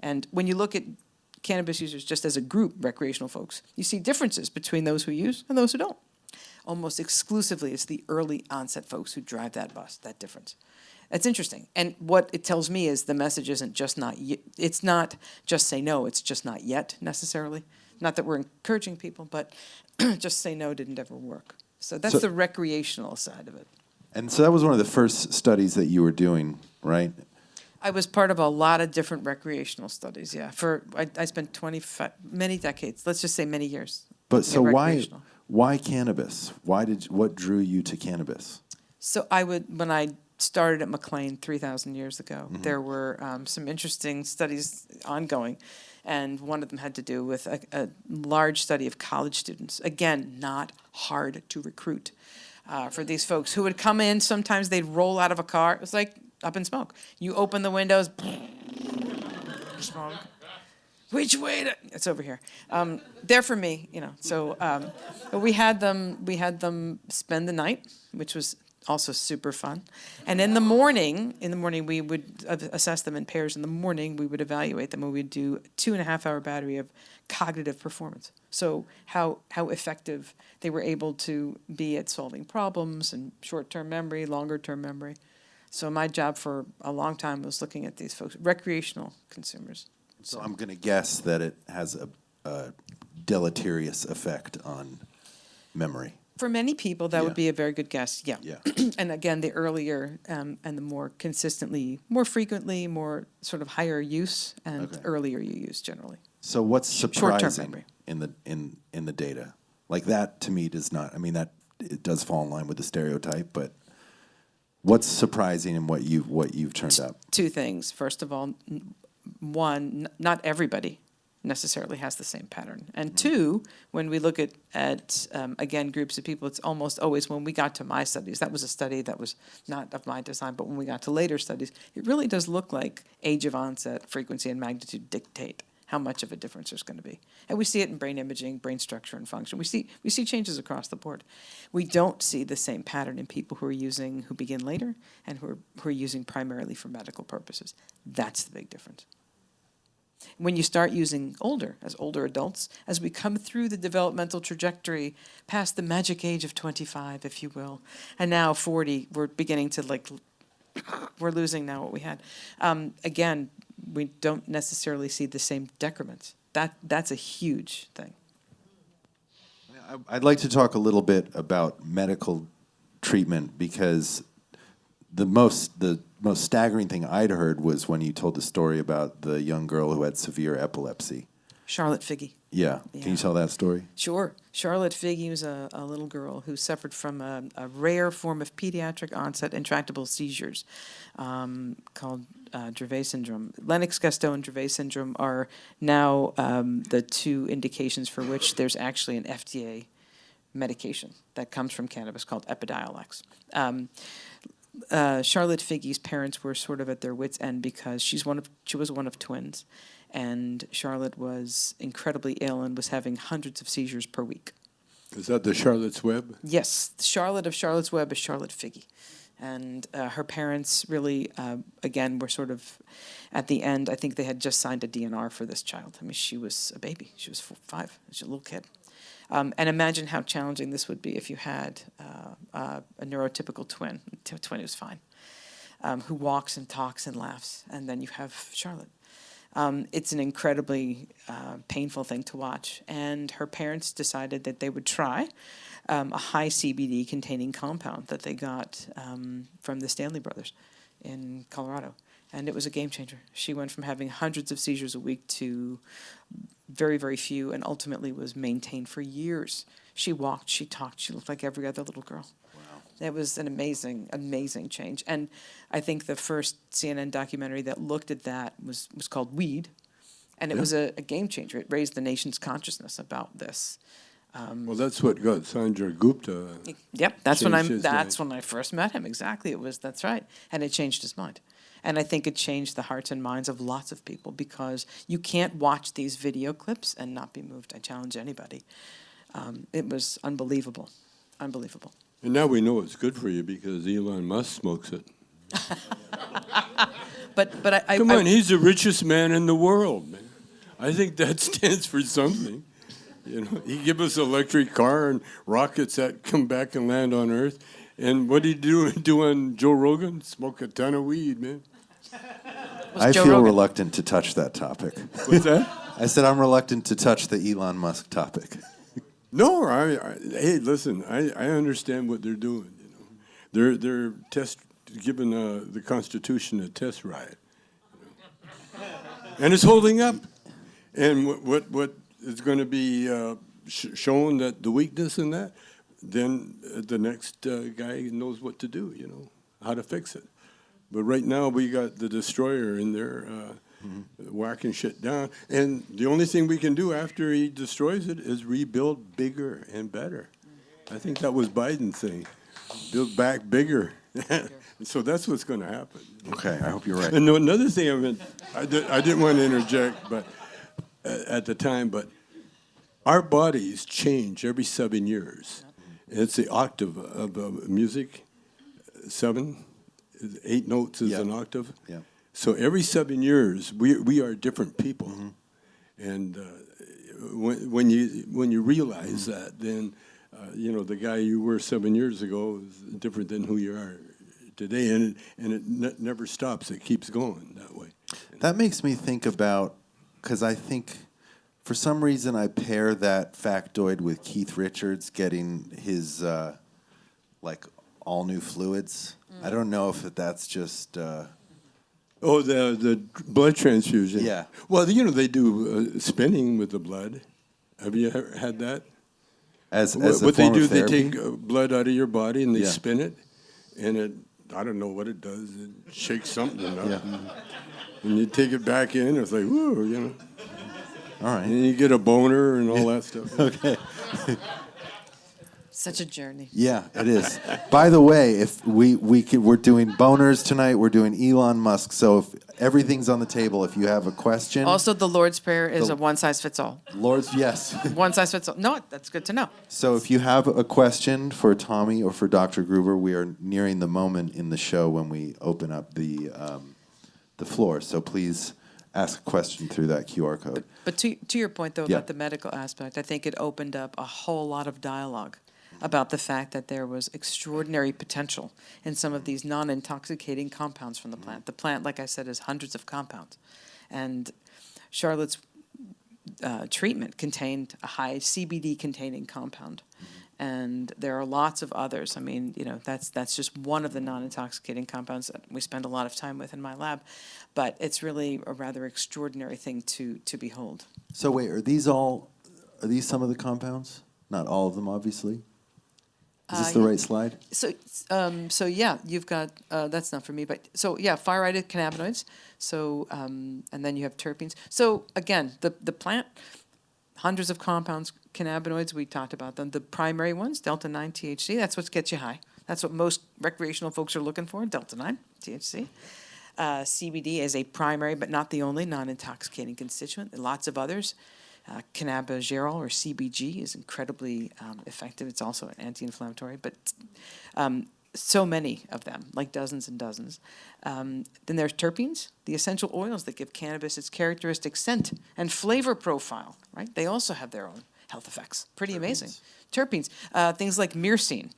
And when you look at cannabis users just as a group, recreational folks, you see differences between those who use and those who don't. Almost exclusively, it's the early onset folks who drive that bus, that difference. It's interesting. And what it tells me is the message isn't just it's not just say no, it's just not yet necessarily. Not that we're encouraging people, but just say no didn't ever work. So that's the recreational side of it. And so that was one of the first studies that you were doing, right? I was part of a lot of different recreational studies, yeah. I spent many decades, let's just say many years. But so recreational. why cannabis? What drew you to cannabis? So when I started at McLean 3,000 years ago, there were some interesting studies ongoing, and one of them had to do with a large study of college students. Again, not hard to recruit for these folks who would come in. Sometimes they'd roll out of a car. It was like up in smoke. You open the windows, smoke. Which way? It's over here. There for me, So but we had them spend the night, which was also super fun. And in the morning we would assess them in pairs. In the morning, we would evaluate them, and we'd do 2.5-hour battery of cognitive performance. So how effective they were able to be at solving problems and short-term memory, longer-term memory. So my job for a long time was looking at these folks, recreational consumers. So I'm going to guess that it has a deleterious effect on memory. For many people, that would be a very good guess, yeah. And again, the earlier and the more consistently, more frequently, more sort of higher use and earlier you use generally. So what's surprising memory. in the data? Like that to me does not, that it does fall in line with the stereotype, but what's surprising in what you've turned up? Two things. First of all, one, not everybody necessarily has the same pattern. And two, when we look at again, groups of people, it's almost always when we got to my studies, that was a study that was not of my design, but when we got to later studies, it really does look like age of onset, frequency, and magnitude dictate how much of a difference there's going to be. And we see it in brain imaging, brain structure, and function. We see changes across the board. We don't see the same pattern in people who begin later and who are using primarily for medical purposes. That's the big difference. When you start using as older adults, as we come through the developmental trajectory past the magic age of 25, if you will, and now 40, we're beginning to we're losing now what we had. Again, we don't necessarily see the same decrements. That's a huge thing. I'd like to talk a little bit about medical treatment because the most staggering thing I'd heard was when you told the story about the young girl who had severe epilepsy. Charlotte Figgy. Yeah. Can you tell that story? Sure. Charlotte Figgy was a little girl who suffered from a rare form of pediatric onset intractable seizures called Dravet syndrome. Lennox-Gastaut and Dravet syndrome are now the two indications for which there's actually an FDA medication that comes from cannabis called Epidiolex. Charlotte Figgy's parents were sort of at their wits' end because she was one of twins, and Charlotte was incredibly ill and was having hundreds of seizures per week. Is that the Charlotte's Web? Yes, Charlotte of Charlotte's Web is Charlotte Figgy. And her parents really, again, were sort of at the end. I think they had just signed a DNR for this child. I mean, she was a baby. She was 5. She was a little kid. And imagine how challenging this would be if you had a neurotypical twin who's fine, who walks and talks and laughs, and then you have Charlotte. It's an incredibly painful thing to watch. And her parents decided that they would try a high CBD containing compound that they got from the Stanley brothers in Colorado. And it was a game changer. She went from having hundreds of seizures a week to very, very few, and ultimately was maintained for years. She walked, she talked, she looked like every other little girl. Wow. It was an amazing, amazing change. And I think the first CNN documentary that looked at that was called Weed, and it was a game changer. It raised the nation's consciousness about this. Well, that's what got Sanjay Gupta. Yep, that's when life. when I first met him. Exactly, that's right, and it changed his mind. And I think it changed the hearts and minds of lots of people, because you can't watch these video clips and not be moved. I challenge anybody. It was unbelievable, unbelievable. And now we know it's good for you because Elon Musk smokes it. But I Come on, he's the richest man in the world, man. I think that stands for something. You know, he give us an electric car and rockets that come back and land on Earth. And what did he do on Joe Rogan? Smoke a ton of weed, man. I feel reluctant to touch that topic. What's that? I said I'm reluctant to touch the Elon Musk topic. No, hey, listen, I understand what they're doing. You know, they're giving the Constitution a test ride, you know? And it's holding up. And what is going to be shown that the weakness in that, then the next guy knows what to do. You know, how to fix it. But right now we got the destroyer in there whacking shit down. And the only thing we can do after he destroys it is rebuild bigger and better. I think that was Biden's thing. Build back bigger. So that's what's going to happen. Okay, I hope you're right. And another thing, I didn't want to interject, but at the time, but our bodies change every 7 years. It's the octave of music, 7. 8 notes is an octave. Yeah. So every 7 years, we are different people. Mm-hmm. And when you realize that, then you know, the guy you were 7 years ago is different than who you are today, and it never stops. It keeps going that way. That makes me think about, because I think for some reason I pair that factoid with Keith Richards getting his like all new fluids. I don't know if that's just. The blood transfusion. Yeah. Well, you know, they do spinning with the blood. Have you ever had that? As what they do, they take blood out of your body and they spin it, and it, I don't know what it does. It shakes something up. Yeah. And you take it back in, it's like, woo, you know. All right. And you get a boner and all that stuff. Okay. Such a journey. Yeah, it is. By the way, if we're doing boners tonight, we're doing Elon Musk. So if everything's on the table, if you have a question. Also, the Lord's Prayer is a one-size-fits-all. Yes. One-size-fits-all. No, that's good to know. So if you have a question for Tommy or for Dr. Gruber, we are nearing the moment in the show when we open up the floor. So please ask a question through that QR code. But to your point, though, about the medical aspect, I think it opened up a whole lot of dialogue about the fact that there was extraordinary potential in some of these non-intoxicating compounds from the plant. The plant, like I said, is hundreds of compounds. And Charlotte's treatment contained a high CBD-containing compound. And there are lots of others. I mean, you know, that's just one of the non-intoxicating compounds that we spend a lot of time with in my lab. But it's really a rather extraordinary thing to behold. So wait, are these some of the compounds? Not all of them, obviously. Is this the right slide? So yeah, you've got, that's not for me, but so yeah, fire-rated cannabinoids. So, and then you have terpenes. So again, the plant, hundreds of compounds, cannabinoids, we talked about them. The primary ones, delta-9 THC, that's what gets you high. That's what most recreational folks are looking for, delta-9 THC. CBD is a primary, but not the only, non-intoxicating constituent. There are lots of others. Cannabigerol, or CBG, is incredibly effective. It's also an anti-inflammatory, but so many of them, like dozens and dozens. Then there's terpenes, the essential oils that give cannabis its characteristic scent and flavor profile, right? They also have their own health effects. Pretty amazing. Terpenes, things like myrcene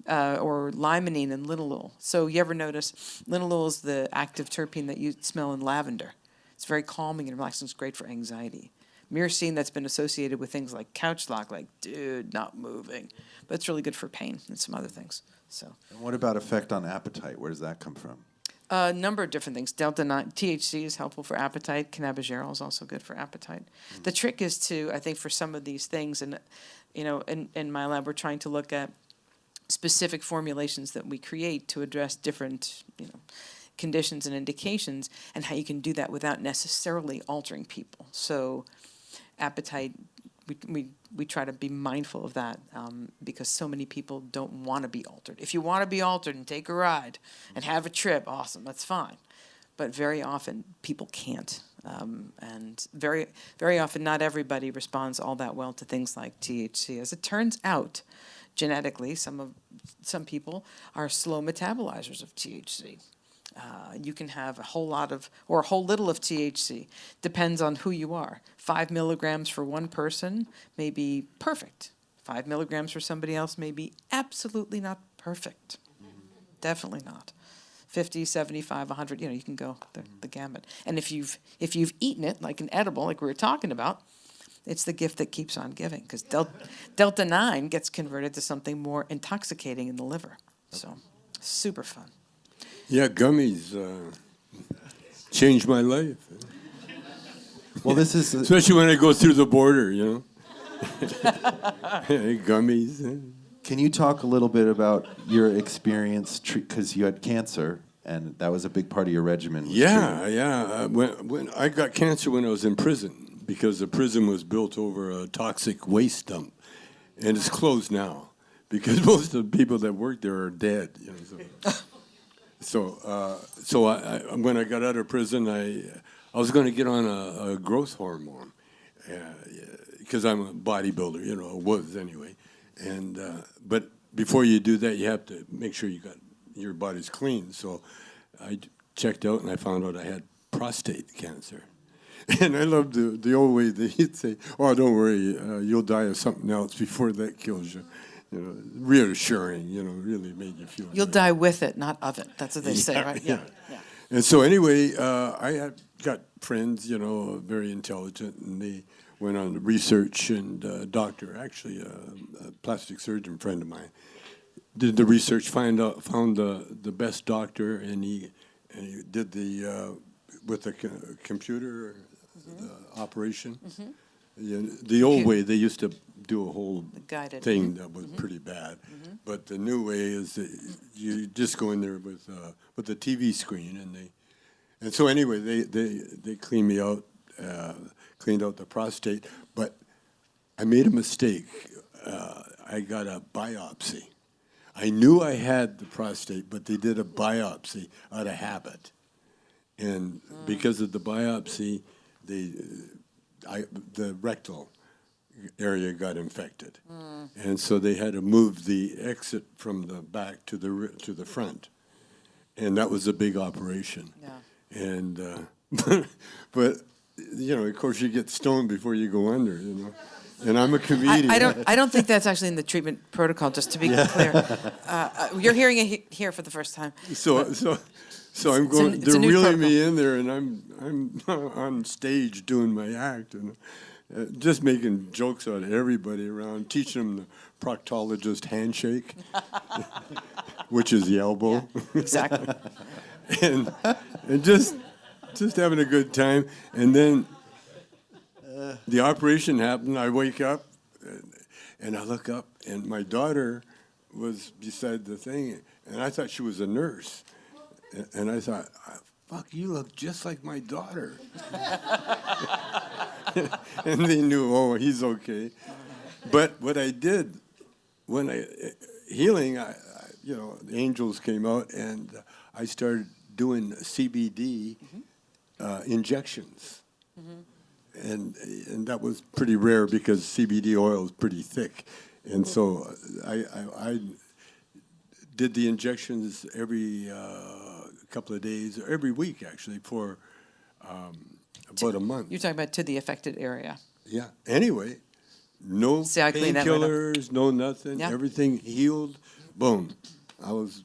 or limonene and linalool. So you ever notice linalool is the active terpene that you smell in lavender. It's very calming and relaxing. It's great for anxiety. Myrcene, that's been associated with things like couch lock, like, dude, not moving. But it's really good for pain and some other things. So. And what about effect on appetite? Where does that come from? A number of different things. Delta-9 THC is helpful for appetite. Cannabigerol is also good for appetite. The trick is to, I think, for some of these things, and in my lab, we're trying to look at specific formulations that we create to address different, conditions and indications, and how you can do that without necessarily altering people. So, appetite, we try to be mindful of that because so many people don't want to be altered. If you want to be altered and take a ride and have a trip, awesome, that's fine. But very often people can't. And very, very often not everybody responds all that well to things like THC. As it turns out, genetically, some people are slow metabolizers of THC. You can have a whole lot of, or a whole little of THC. Depends on who you are. 5 milligrams for one person may be perfect. 5 milligrams for somebody else may be absolutely not perfect. Definitely not. 50, 75, 100, you can go the gamut. And if you've eaten it, like an edible, like we were talking about, it's the gift that keeps on giving, because delta-9 gets converted to something more intoxicating in the liver. So, super fun. Yeah, gummies changed my life. Well, this is... Especially when I go through the border, Gummies. Can you talk a little bit about your experience, because you had cancer, and that was a big part of your regimen? Yeah. When I got cancer when I was in prison, because the prison was built over a toxic waste dump, and it's closed now, because most of the people that work there are dead. So when I got out of prison, I was going to get on a growth hormone, because I'm a bodybuilder, was anyway. And but before you do that, you have to make sure your body's clean. So I checked out and I found out I had prostate cancer. And I loved the old way that he'd say, "Oh, don't worry, you'll die of something else before that kills you." Reassuring, really made you feel You'll good. die with it, not of it. That's what they say, right? Yeah. And so anyway, I had got friends, very intelligent, and they went on to research, and a doctor, actually a plastic surgeon friend of mine, did the research, found the best doctor, and he did with the computer, the operation. The old way, they used to do a whole thing that was pretty bad. But the new way is that you just go in there with the TV screen, and so anyway, they cleaned me out, cleaned out the prostate. But I made a mistake. I got a biopsy. I knew I had the prostate, but they did a biopsy out of habit, and because of the biopsy, the rectal area got infected, and so they had to move the exit from the back to the front, and that was a big operation. Yeah. And but of course, you get stoned before you go under. And I'm a comedian. I don't think that's actually in the treatment protocol. Just to be clear, you're hearing it here for the first time. So I'm going. They're reeling me in there, and I'm on stage doing my act, and just making jokes out of everybody around, teaching them the proctologist handshake, which is the elbow. Yeah, exactly. and just having a good time, and then the operation happened. I wake up, and I look up, and my daughter was beside the thing, and I thought she was a nurse. And I thought, fuck, you look just like my daughter. And they knew, he's okay. But what I did when healing, the angels came out, and I started doing CBD injections. And that was pretty rare because CBD oil is pretty thick. And so I did the injections every couple of days, or every week actually, for about a month. You're talking about to the affected area. Yeah. Anyway, no See, I cleaned that right up. painkillers, no nothing. Yeah. Everything healed. Boom. I was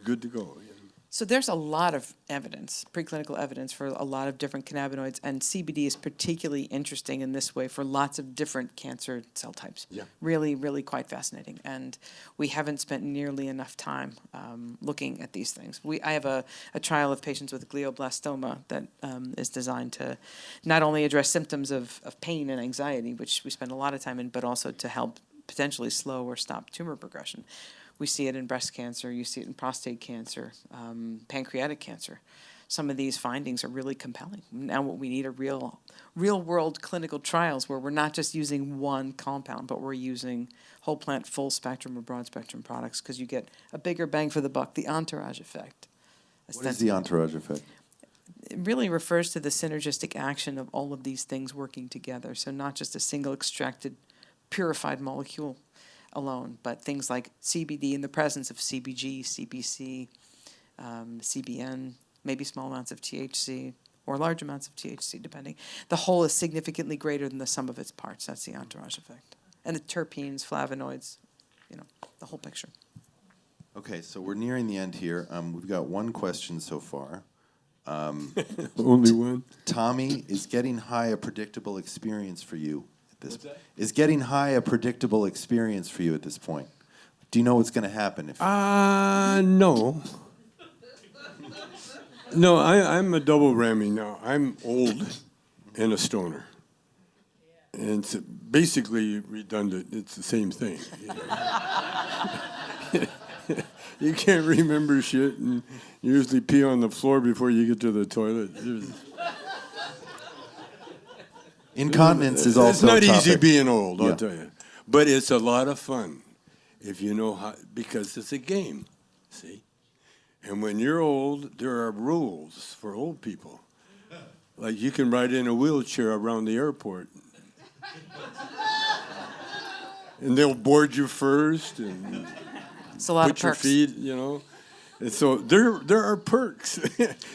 good to go. So there's a lot of evidence, preclinical evidence for a lot of different cannabinoids, and CBD is particularly interesting in this way for lots of different cancer cell types. Yeah. Really, really quite fascinating. And we haven't spent nearly enough time looking at these things. I have a trial of patients with glioblastoma that is designed to not only address symptoms of pain and anxiety, which we spend a lot of time in, but also to help potentially slow or stop tumor progression. We see it in breast cancer, you see it in prostate cancer, pancreatic cancer. Some of these findings are really compelling. Now what we need are real world clinical trials where we're not just using one compound, but we're using whole plant, full spectrum or broad spectrum products because you get a bigger bang for the buck, the entourage effect. What is the entourage effect? It really refers to the synergistic action of all of these things working together. So not just a single extracted, purified molecule alone, but things like CBD in the presence of CBG, CBC, CBN, maybe small amounts of THC or large amounts of THC, depending. The whole is significantly greater than the sum of its parts. That's the entourage effect. And the terpenes, flavonoids, the whole picture. Okay, so we're nearing the end here. We've got one question so far. Only one? Tommy, is getting high a predictable experience for you? Is getting high a predictable experience for you at this point? Do you know what's going to happen? No. No, I'm a double whammy now. I'm old and a stoner. And it's basically redundant. It's the same thing. You can't remember shit, and you usually pee on the floor before you get to the toilet. Incontinence is also It's not a topic. easy being old, I'll Yeah. tell you. But it's a lot of fun if you know how, because it's a game, see? And when you're old, there are rules for old people. Like you can ride in a wheelchair around the airport. And they'll board you first and It's a lot put of your perks. feet, And so there are perks.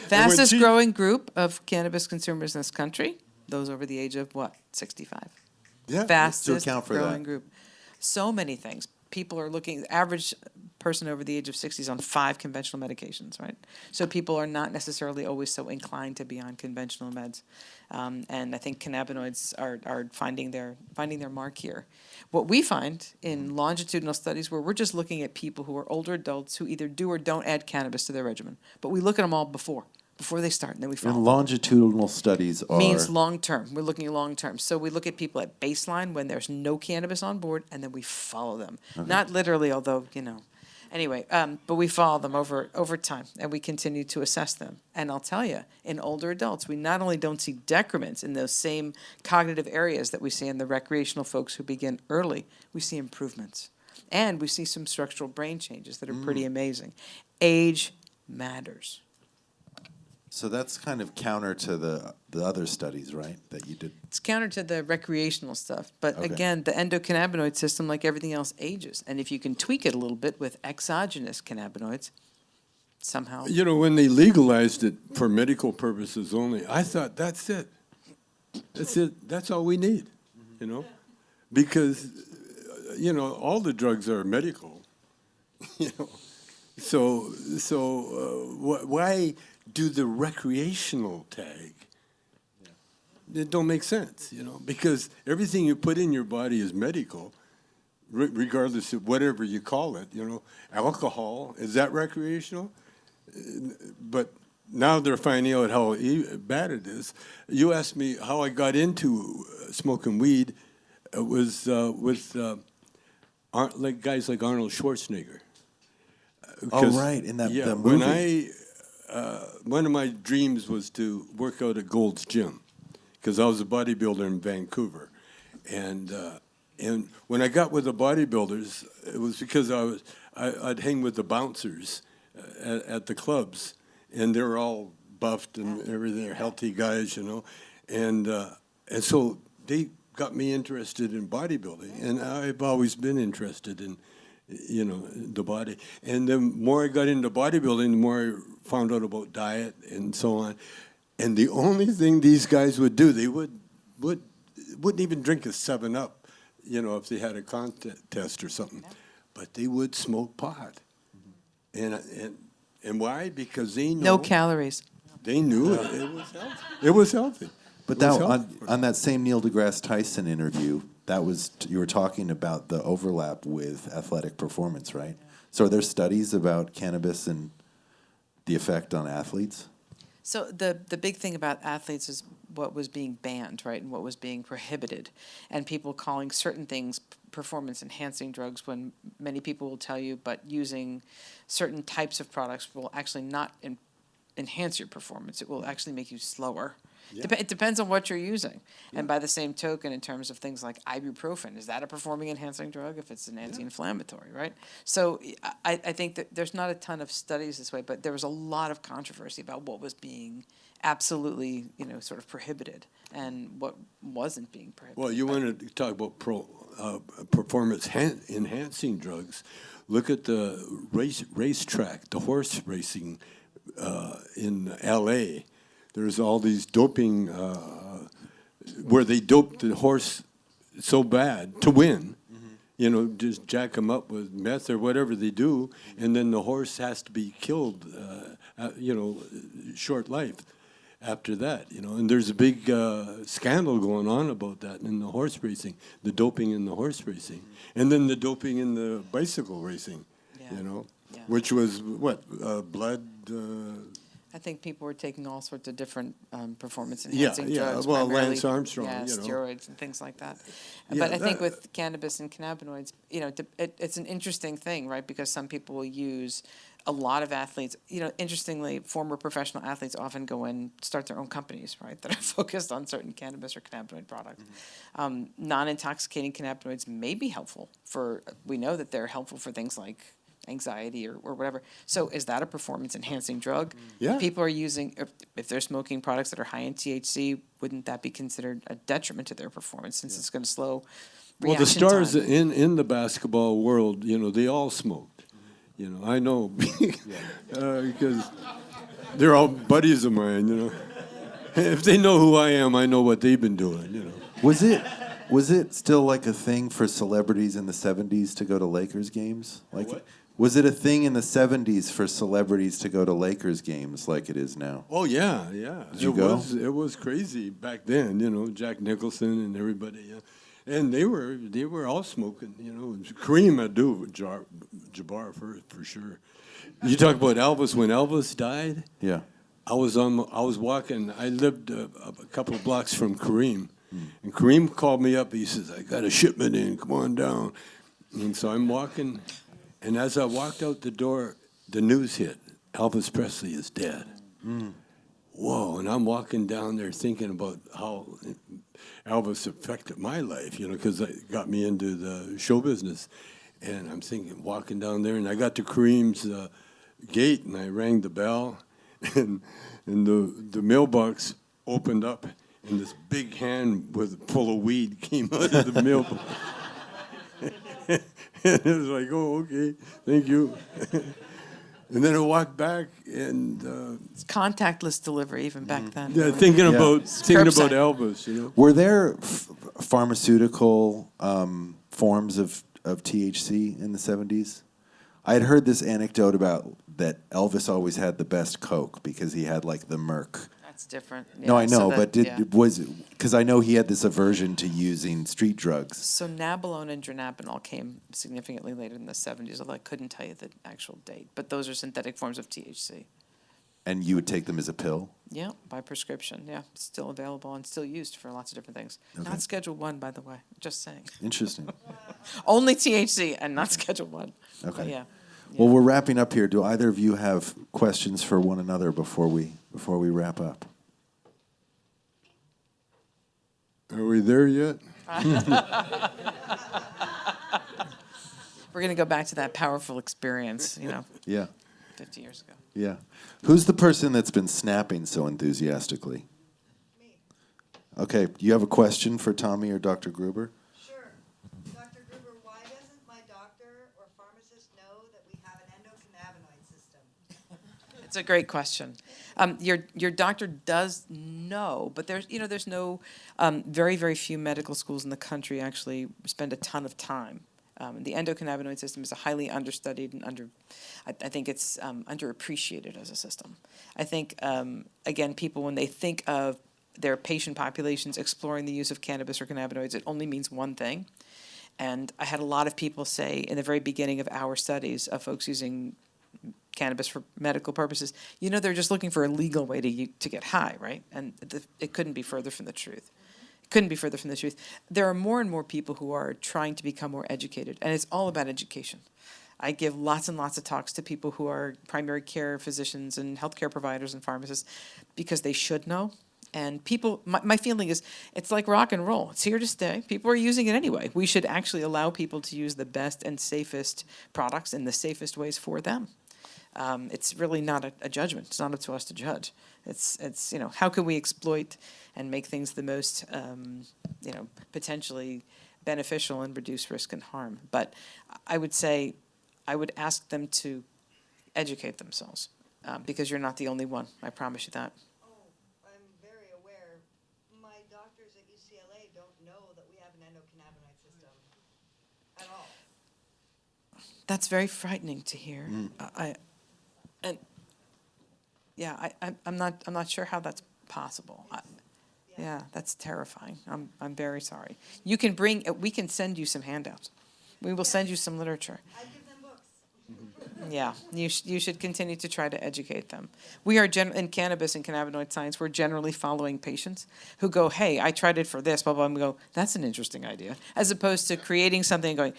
Fastest growing group of cannabis consumers in this country, those over the age of, 65? Yeah. Fastest account for growing that. group. So many things. People are looking, average person over the age of 60 is on 5 conventional medications, right? So people are not necessarily always so inclined to be on conventional meds. And I think cannabinoids are finding their mark here. What we find in longitudinal studies where we're just looking at people who are older adults who either do or don't add cannabis to their regimen, but we look at them all before they start, and then we follow And them. longitudinal studies are... Means long term. We're looking at long term. So we look at people at baseline when there's no cannabis on board, and then we follow them. Okay. Not literally, although, Anyway, but we follow them over time, and we continue to assess them. And I'll tell you, in older adults, we not only don't see decrements in those same cognitive areas that we see in the recreational folks who begin early, we see improvements. And we see some structural brain changes that are pretty amazing. Age matters. So that's kind of counter to the other studies, right, that you did? It's counter to the recreational stuff. But Okay. again, the endocannabinoid system, like everything else, ages. And if you can tweak it a little bit with exogenous cannabinoids, somehow. When they legalized it for medical purposes only, I thought, that's it. That's it. That's all we need, Because, all the drugs are medical, So why do the recreational tag? It don't make sense, because everything you put in your body is medical, regardless of whatever you call it. Alcohol, is that recreational? But now they're finding out how bad it is. You asked me how I got into smoking weed. It was with like guys like Arnold Schwarzenegger. Oh, right, in that the when movie. one of my dreams was to work out at Gold's Gym, because I was a bodybuilder in Vancouver, and And when I got with the bodybuilders, it was because I'd hang with the bouncers at the clubs, and they were all buffed and everything, they're healthy guys, you know, and so they got me interested in bodybuilding, and I've always been interested in, you know, the body. And the more I got into bodybuilding, the more I found out about diet and so on. And the only thing these guys would do, they wouldn't even drink a 7-Up, you know, if they had a contest or something. Yeah. But they would smoke pot. Mm-hmm. And why? Because they know. No calories. They knew it was healthy. It was healthy. But now, on that same Neil deGrasse Tyson interview, you were talking about the overlap with athletic performance, right? Yeah. So are there studies about cannabis and the effect on athletes? So the big thing about athletes is what was being banned, right, and what was being prohibited, and people calling certain things performance-enhancing drugs when many people will tell you, but using certain types of products will actually not enhance your performance. It will actually make you slower. Yeah. It depends on what you're using. Yeah. And by the same token, in terms of things like ibuprofen, is that a performing-enhancing drug if it's an anti-inflammatory, right? So I think that there's not a ton of studies this way, but there was a lot of controversy about what was being absolutely, you know, sort of prohibited and what wasn't being prohibited. Well, you want to talk about performance-enhancing drugs. Look at the racetrack, the horse racing in L.A., there's all these doping where they dope the horse so bad to win, you know, just jack them up with meth or whatever they do, and then the horse has to be killed, you know, short life after that, you know. And there's a big scandal going on about that in the horse racing, the doping in the horse racing, and then the doping in the bicycle racing, you know, which was what, blood... I think people were taking all sorts of different performance-enhancing drugs. Well, Lance Armstrong, you know, steroids and things like that. But I think with cannabis and cannabinoids, you know, it's an interesting thing, right? Because some people will use a lot of athletes. You know, interestingly, former professional athletes often go and start their own companies, right, that are focused on certain cannabis or cannabinoid products. Mm-hmm. Non-intoxicating cannabinoids may be helpful we know that they're helpful for things like anxiety or whatever. So is that a performance-enhancing drug? Yeah. If people are using, if they're smoking products that are high in THC, wouldn't that be considered a detriment to their performance since it's going to slow reaction Well, the stars time? in the basketball world, you know, they all smoked. You know, I know because they're all buddies of mine, you know. If they know who I am, I know what they've been doing, you know. Was it still like a thing for celebrities in the 70s to go to Lakers games? Like, what? Was it a thing in the 70s for celebrities to go to Lakers games like it is now? Oh, yeah. Did you go? It was crazy back then, you know, Jack Nicholson and everybody. Yeah. And they were all smoking, you know. Kareem Abdul-Jabbar for sure. You talk about Elvis. When Elvis died, yeah, I was walking. I lived a couple of blocks from Kareem. And Kareem called me up. He says, I got a shipment in. Come on down. And so I'm walking. And as I walked out the door, the news hit. Elvis Presley is dead. Mm. Whoa. And I'm walking down there thinking about how Elvis affected my life, you know, because it got me into the show business. And I'm thinking, walking down there, and I got to Kareem's gate, and I rang the bell. And the mailbox opened up. And this big hand full of weed came out of the mailbox. And it was like, oh, okay, thank you. And then I walked back, and it's contactless delivery even back then. Yeah, thinking about Elvis, you know. Were there pharmaceutical forms of THC in the 70s? I had heard this anecdote about that Elvis always had the best Coke because he had like the Merc. That's different. Yeah, no, I know, but was because I know he had this aversion to using street drugs. So nabilone and dronabinol came significantly later in the 70s, although I couldn't tell you the actual date. But those are synthetic forms of THC. And you would take them as a pill? Yeah, by prescription. Yeah, still available and still used for lots of different things. Okay. Not Schedule I, by the way. Just saying. Interesting. Only THC and not Schedule I. Okay. But yeah. Well, we're wrapping up here. Do either of you have questions for one another before we wrap up? Are we there yet? We're going to go back to that powerful experience, Yeah. 50 years ago. Yeah. Who's the person that's been snapping so enthusiastically? Me. Okay. Do you have a question for Tommy or Dr. Gruber? Sure. Dr. Gruber, why doesn't my doctor or pharmacist know that we have an endocannabinoid system? It's a great question. Your doctor does know, but there's no very, very few medical schools in the country actually spend a ton of time. The endocannabinoid system is a highly understudied and I think it's underappreciated as a system. I think, again, people, when they think of their patient populations exploring the use of cannabis or cannabinoids, it only means one thing. And I had a lot of people say in the very beginning of our studies of folks using cannabis for medical purposes, they're just looking for a legal way to get high, right? And it couldn't be further from the truth. Couldn't be further from the truth. There are more and more people who are trying to become more educated, and it's all about education. I give lots and lots of talks to people who are primary care physicians and healthcare providers and pharmacists because they should know. And people, my feeling is it's like rock and roll. It's here to stay. People are using it anyway. We should actually allow people to use the best and safest products in the safest ways for them. It's really not a judgment. It's not up to us to judge. It's how can we exploit and make things the most potentially beneficial and reduce risk and harm. But I would say I would ask them to educate themselves because you're not the only one. I promise you that. Oh, I'm very aware. My doctors at UCLA don't know that we have an endocannabinoid system at all. That's very frightening to hear. I'm not sure how that's possible. Yeah, that's terrifying. I'm very sorry. We can send you some handouts. We will send you some literature. I give them books. Yeah, you should continue to try to educate them. We are in cannabis and cannabinoid science. We're generally following patients who go, "Hey, I tried it for this," blah blah. And we go, "That's an interesting idea," as opposed to creating something and going,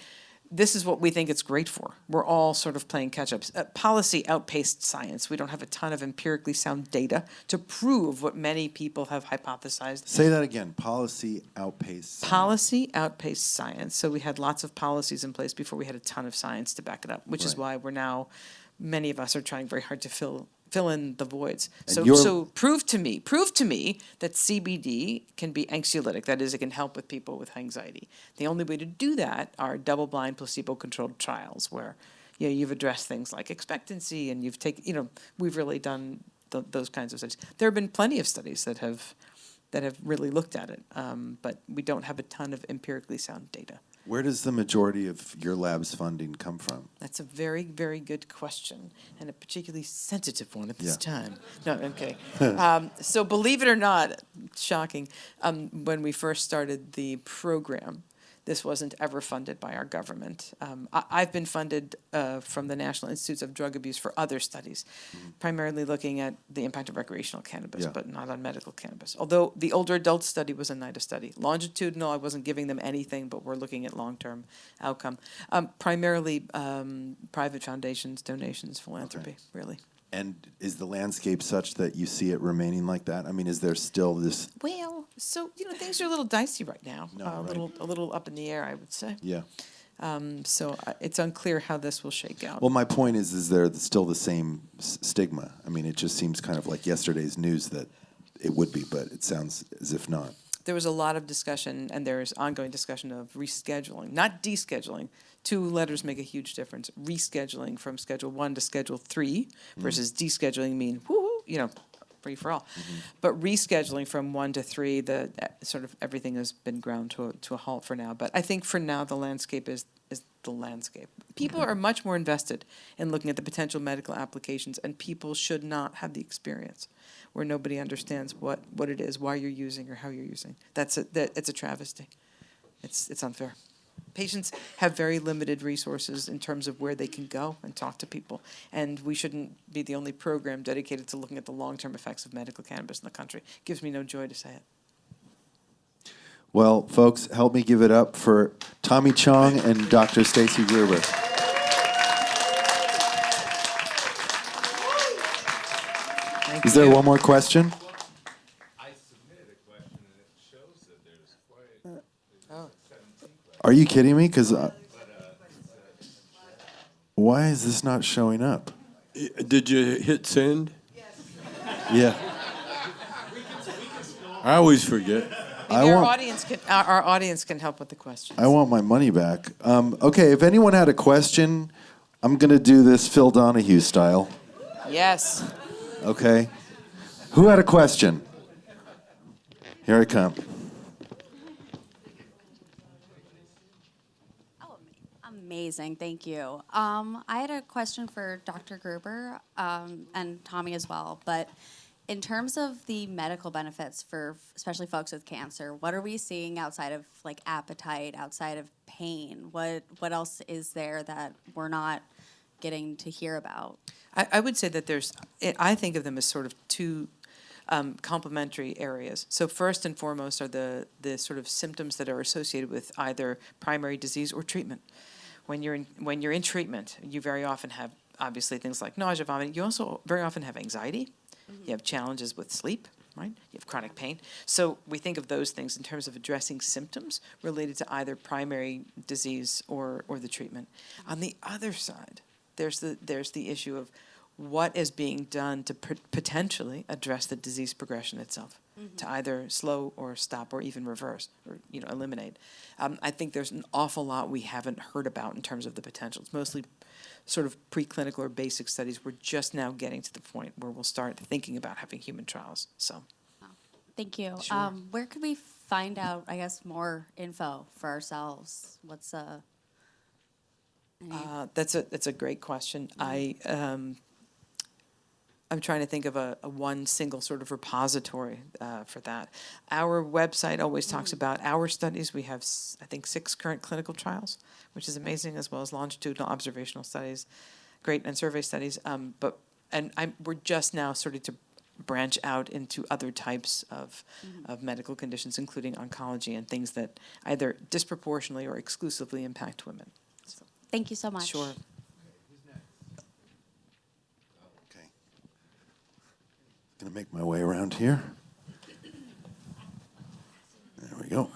"This is what we think it's great for." We're all sort of playing catch-ups. Policy outpaced science. We don't have a ton of empirically sound data to prove what many people have hypothesized. Say that again. Policy outpaced science. Policy outpaced science. So we had lots of policies in place before we had a ton of science to back it up, which is Right. why many of us are trying very hard to fill in the voids. And So prove to me that CBD can be anxiolytic. That is, it can help with people with anxiety. The only way to do that are double-blind, placebo-controlled trials where you've addressed things like expectancy and we've really done those kinds of studies. There have been plenty of studies that have really looked at it, but we don't have a ton of empirically sound data. Where does the majority of your lab's funding come from? That's a very, very good question, and a particularly sensitive one at this time. No, I'm kidding. So believe it or not, shocking, when we first started the program, this wasn't ever funded by our government. I've been funded from the National Institutes of Drug Abuse for other studies, primarily looking at the impact of recreational cannabis, Yeah. but not on medical cannabis. Although the older adult study was a NIDA study. Longitudinal, I wasn't giving them anything, but we're looking at long-term outcome. Primarily private foundations, donations, philanthropy, really. And is the landscape such that you see it remaining like that? I mean, is there still this? Well, so things are a little dicey right now. No, a right. little up in the air, I would say. Yeah. So it's unclear how this will shake out. Well, my point is there still the same stigma? I mean, it just seems kind of like yesterday's news that it would be, but it sounds as if not. There was a lot of discussion, and there's ongoing discussion of rescheduling, not descheduling. 2 letters make a huge difference. Rescheduling from Schedule 1 to Schedule 3 versus descheduling mean, woo-hoo, free for all. But rescheduling from 1 to 3, the sort of everything has been ground to a halt for now. But I think for now the landscape is the landscape. People are much more invested in looking at the potential medical applications, and people should not have the experience where nobody understands what it is, why you're using, or how you're using. It's a travesty. It's unfair. Patients have very limited resources in terms of where they can go and talk to people, and we shouldn't be the only program dedicated to looking at the long-term effects of medical cannabis in the country. It gives me no joy to say it. Well, folks, help me give it up for Tommy Chong and Dr. Staci Gruber. Thank Is there you. one more question? I submitted a question and it shows that there's quite. Oh. Are you kidding me? Because why is this not showing up? Did you hit send? Yeah. I always forget. Maybe want- our audience can help with the questions. I want my money back. Okay, if anyone had a question, I'm going to do this Phil Donahue style. Yes. Okay. Who had a question? Here I come. Amazing, thank you. I had a question for Dr. Gruber and Tommy as well, but in terms of the medical benefits for especially folks with cancer, what are we seeing outside of like appetite, outside of pain? What else is there that we're not getting to hear about? I would say that I think of them as sort of two complementary areas. So first and foremost are the sort of symptoms that are associated with either primary disease or treatment. When you're in treatment, you very often have obviously things like nausea, vomiting. You also very often have anxiety. You have challenges with sleep, right? You have chronic pain. So we think of those things in terms of addressing symptoms related to either primary disease or the treatment. On the other side, there's the issue of what is being done to potentially address the disease progression itself, to either slow or stop or even reverse or eliminate. I think there's an awful lot we haven't heard about in terms of the potential. It's mostly sort of preclinical or basic studies. We're just now getting to the point where we'll start thinking about having human trials. So, Thank you. Sure. Where could we find out, I guess, more info for ourselves? What's that's a great question. I'm trying to think of a one single sort of repository for that. Our website always talks about our studies. We have, I think, 6 current clinical trials, which is amazing, as well as longitudinal observational studies, and survey studies. We're just now starting to branch out into other types of medical conditions, including oncology and things that either disproportionately or exclusively impact women. So, Thank you so much. sure. Gonna make my way around here. There we go.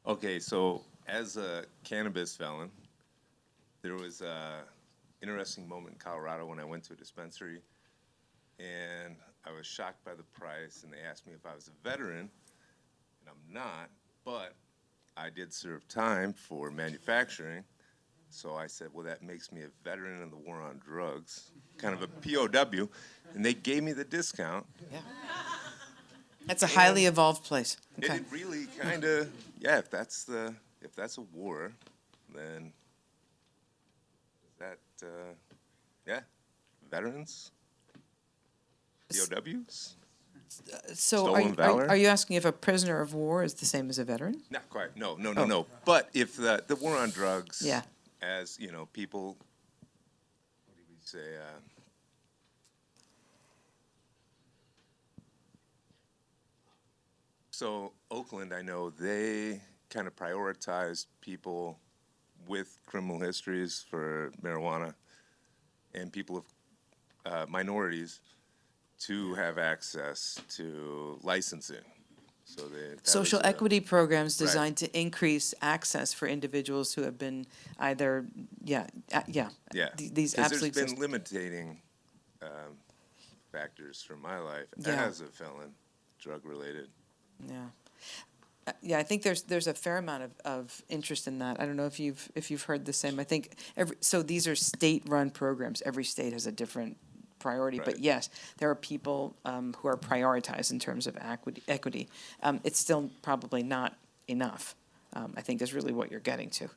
Okay, so as a cannabis felon, there was an interesting moment in Colorado when I went to a dispensary, and I was shocked by the price, and they asked me if I was a veteran, and I'm not, but I did serve time for manufacturing. So I said, well, that makes me a veteran in the war on drugs, kind of a POW, and they gave me the discount. Yeah. That's a highly evolved place. Okay. It really kind of, yeah, if that's a war, then that, veterans, POWs? So Stolen valor? are you asking if a prisoner of war is the same as a veteran? Not quite, no. But if the war on drugs, Yeah. as, people, what do we say, so Oakland, I know they kind of prioritized people with criminal histories for marijuana and people of minorities to have access to licensing. So Social equity programs Right. designed to increase access for individuals who have been either, Yeah, these because absolutely there's exist. been limiting factors for my life Yeah. as a felon, drug-related. Yeah. Yeah, I think there's a fair amount of interest in that. I don't know if you've heard the same. I think so these are state-run programs. Every state has a different priority, but Right. yes, there are people who are prioritized in terms of equity. It's still probably not enough, I think is really what you're getting to,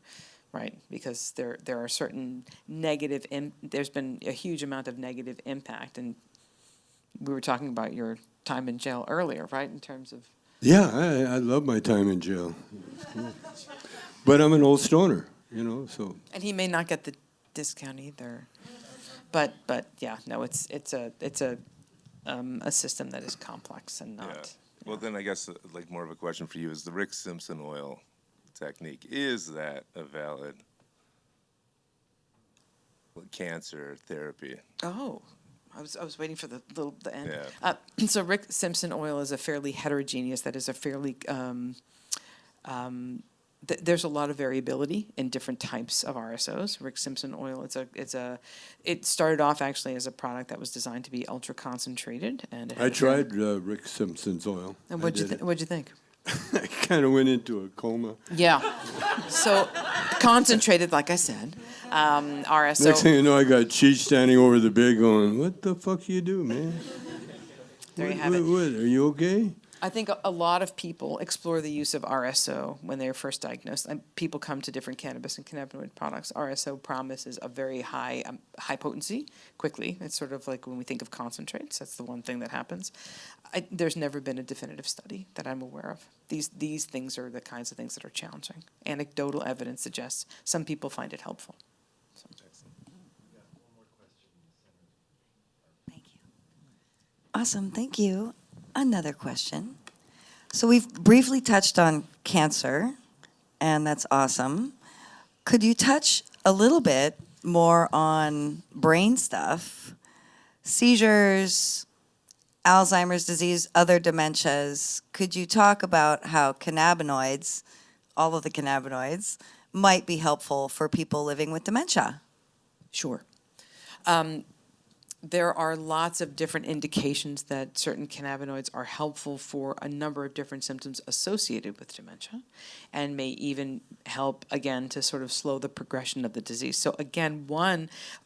right? Because there are certain there's been a huge amount of negative impact, and we were talking about your time in jail earlier, right, in terms of. Yeah, I love my time in jail. But I'm an old stoner, so. And he may not get the discount either, but yeah, no, it's a system that is complex and not. Yeah. Well, then I guess like more of a question for you is the Rick Simpson oil technique, is that a valid cancer therapy? Oh, I was waiting for the end. Yeah. So Rick Simpson oil is a fairly heterogeneous, that is a fairly, there's a lot of variability in different types of RSOs. Rick Simpson oil, it started off actually as a product that was designed to be ultra concentrated. And it I tried Rick Simpson's oil. And what'd you think? I kind of went into a coma. Yeah. So concentrated, like I said, RSO. Next thing you know, I got Cheech standing over the bed going, "What the fuck you do, man? There you have it. What, are you okay?" I think a lot of people explore the use of RSO when they're first diagnosed. And people come to different cannabis and cannabinoid products. RSO promises a very high potency quickly. It's sort of like when we think of concentrates. That's the one thing that happens. There's never been a definitive study that I'm aware of. These things are the kinds of things that are challenging. Anecdotal evidence suggests some people find it helpful. Thank you. Awesome, thank you. Another question. So we've briefly touched on cancer, and that's awesome. Could you touch a little bit more on brain stuff, seizures, Alzheimer's disease, other dementias? Could you talk about how cannabinoids, all of the cannabinoids, might be helpful for people living with dementia? Sure. There are lots of different indications that certain cannabinoids are helpful for a number of different symptoms associated with dementia and may even help, again, to sort of slow the progression of the disease. So again,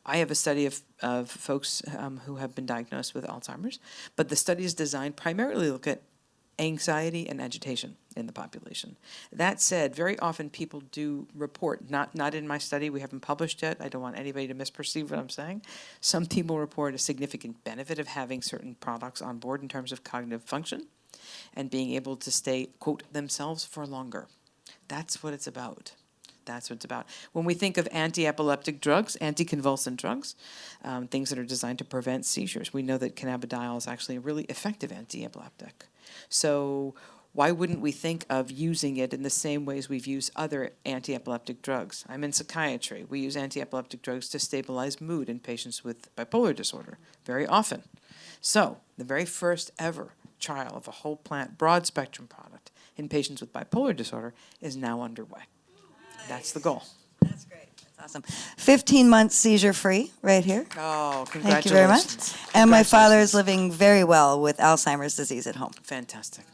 I have a study of folks who have been diagnosed with Alzheimer's, but the study is designed primarily to look at anxiety and agitation in the population. That said, very often people do report, not in my study, we haven't published yet, I don't want anybody to misperceive what I'm saying. Some people report a significant benefit of having certain products on board in terms of cognitive function and being able to stay, quote, themselves for longer. That's what it's about. That's what it's about. When we think of anti-epileptic drugs, anticonvulsant drugs, things that are designed to prevent seizures, we know that cannabidiol is actually a really effective anti-epileptic. So why wouldn't we think of using it in the same ways we've used other anti-epileptic drugs? I'm in psychiatry. We use anti-epileptic drugs to stabilize mood in patients with bipolar disorder very often. So the very first ever trial of a whole plant broad spectrum product in patients with bipolar disorder is now underway. That's the goal. That's great. That's awesome. 15 months seizure-free right here. Oh, congratulations. Thank you very much. And my father is living very well with Alzheimer's disease at home. Fantastic.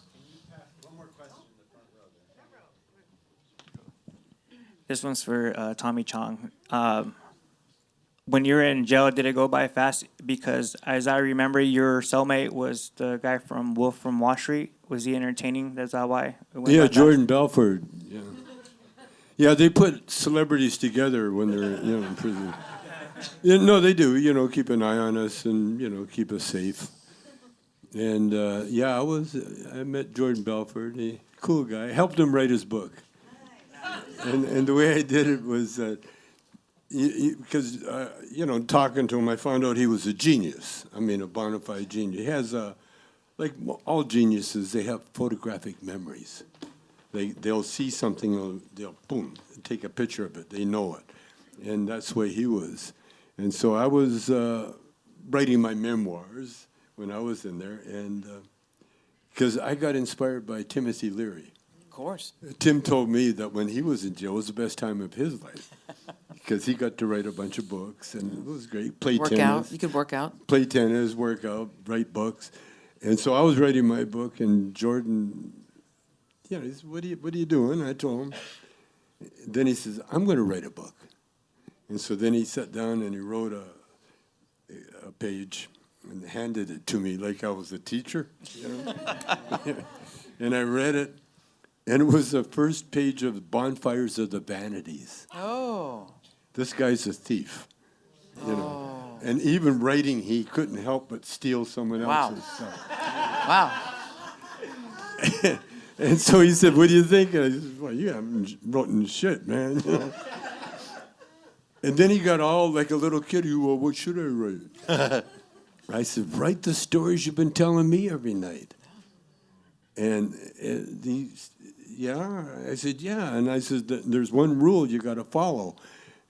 This one's for Tommy Chong. When you were in jail, did it go by fast? Because as I remember, your cellmate was the guy from Wolf from Wall Street. Was he entertaining? That's why it went by fast? Jordan Belfort. Yeah. Yeah, they put celebrities together when they're in prison. Yeah, no, they do. Keep an eye on us and keep us safe. And I met Jordan Belfort. Cool guy. Helped him write his book. And the way I did it was that because talking to him, I found out he was a genius. I mean, a bona fide genius. He has like all geniuses, they have photographic memories. They'll see something, they'll boom, take a picture of it. They know it, and that's the way he was. And so I was writing my memoirs when I was in there, and because I got inspired by Timothy Leary. Of course. Tim told me that when he was in jail, it was the best time of his life because he got to write a bunch of books, and it was great. Play Work tennis. out. You could work out. Play tennis, work out, write books. And so I was writing my book, and Jordan, he said, what are you doing? I told him. Then he says, I'm going to write a book. And so then he sat down and he wrote a page and handed it to me like I was a teacher. And I read it, and it was the first page of Bonfires of the Vanities. Oh. This guy's a thief, And even writing, he couldn't help but steal someone else's stuff. Wow. And so he said, what do you think? And I said, well, you haven't written shit, man. And then he got all like a little kid, well, what should I write? I said, write the stories you've been telling me every night. And I said, yeah. And I said, there's one rule you got to follow.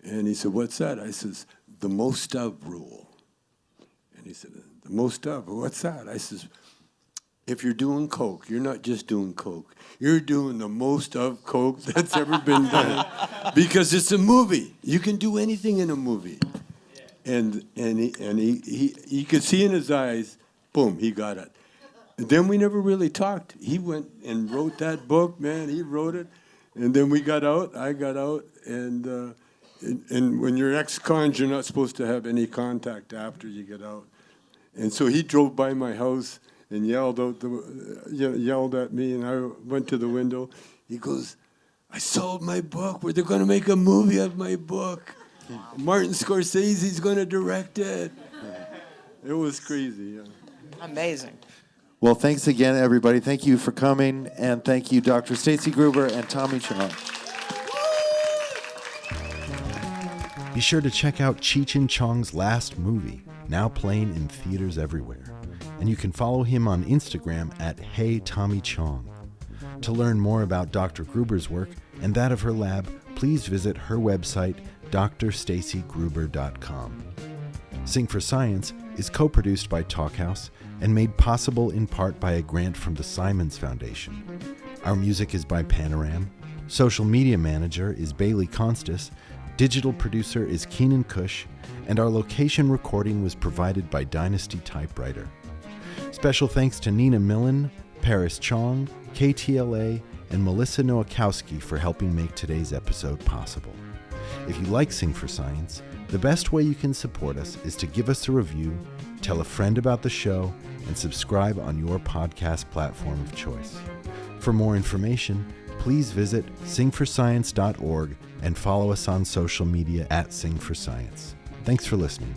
And he said, what's that? I says, the most of rule. And He said, the most of, what's that? I says, if you're doing coke, you're not just doing coke. You're doing the most of coke that's ever been done. Because it's a movie. You can do anything in a movie. And he could see in his eyes, boom, he got it. And then we never really talked. He went and wrote that book, man. He wrote it. And then we got out, I got out, and when you're ex-cons, you're not supposed to have any contact after you get out. And so he drove by my house and yelled at me, and I went to the window. He goes, I sold my book. They're going to make a movie of my book. Martin Scorsese's going to direct it. It was crazy, yeah. Amazing. Well, thanks again, everybody. Thank you for coming, and thank you, Dr. Staci Gruber and Tommy Chong. Be sure to check out Cheech and Chong's last movie, now playing in theaters everywhere. And you can follow him on Instagram at HeyTommyChong. To learn more about Dr. Gruber's work and that of her lab, please visit her website, drstacigruber.com. Sing for Science is co-produced by Talkhouse and made possible in part by a grant from the Simons Foundation. Our music is by Panoram. Social media manager is Bailey Constas. Digital producer is Keenan Cush. And our location recording was provided by Dynasty Typewriter. Special thanks to Nina Millen, Paris Chong, KTLA, and Melissa Nowakowski for helping make today's episode possible. If you like Sing for Science, the best way you can support us is to give us a review, tell a friend about the show, and subscribe on your podcast platform of choice. For more information, please visit singforscience.org and follow us on social media at Sing for Science. Thanks for listening.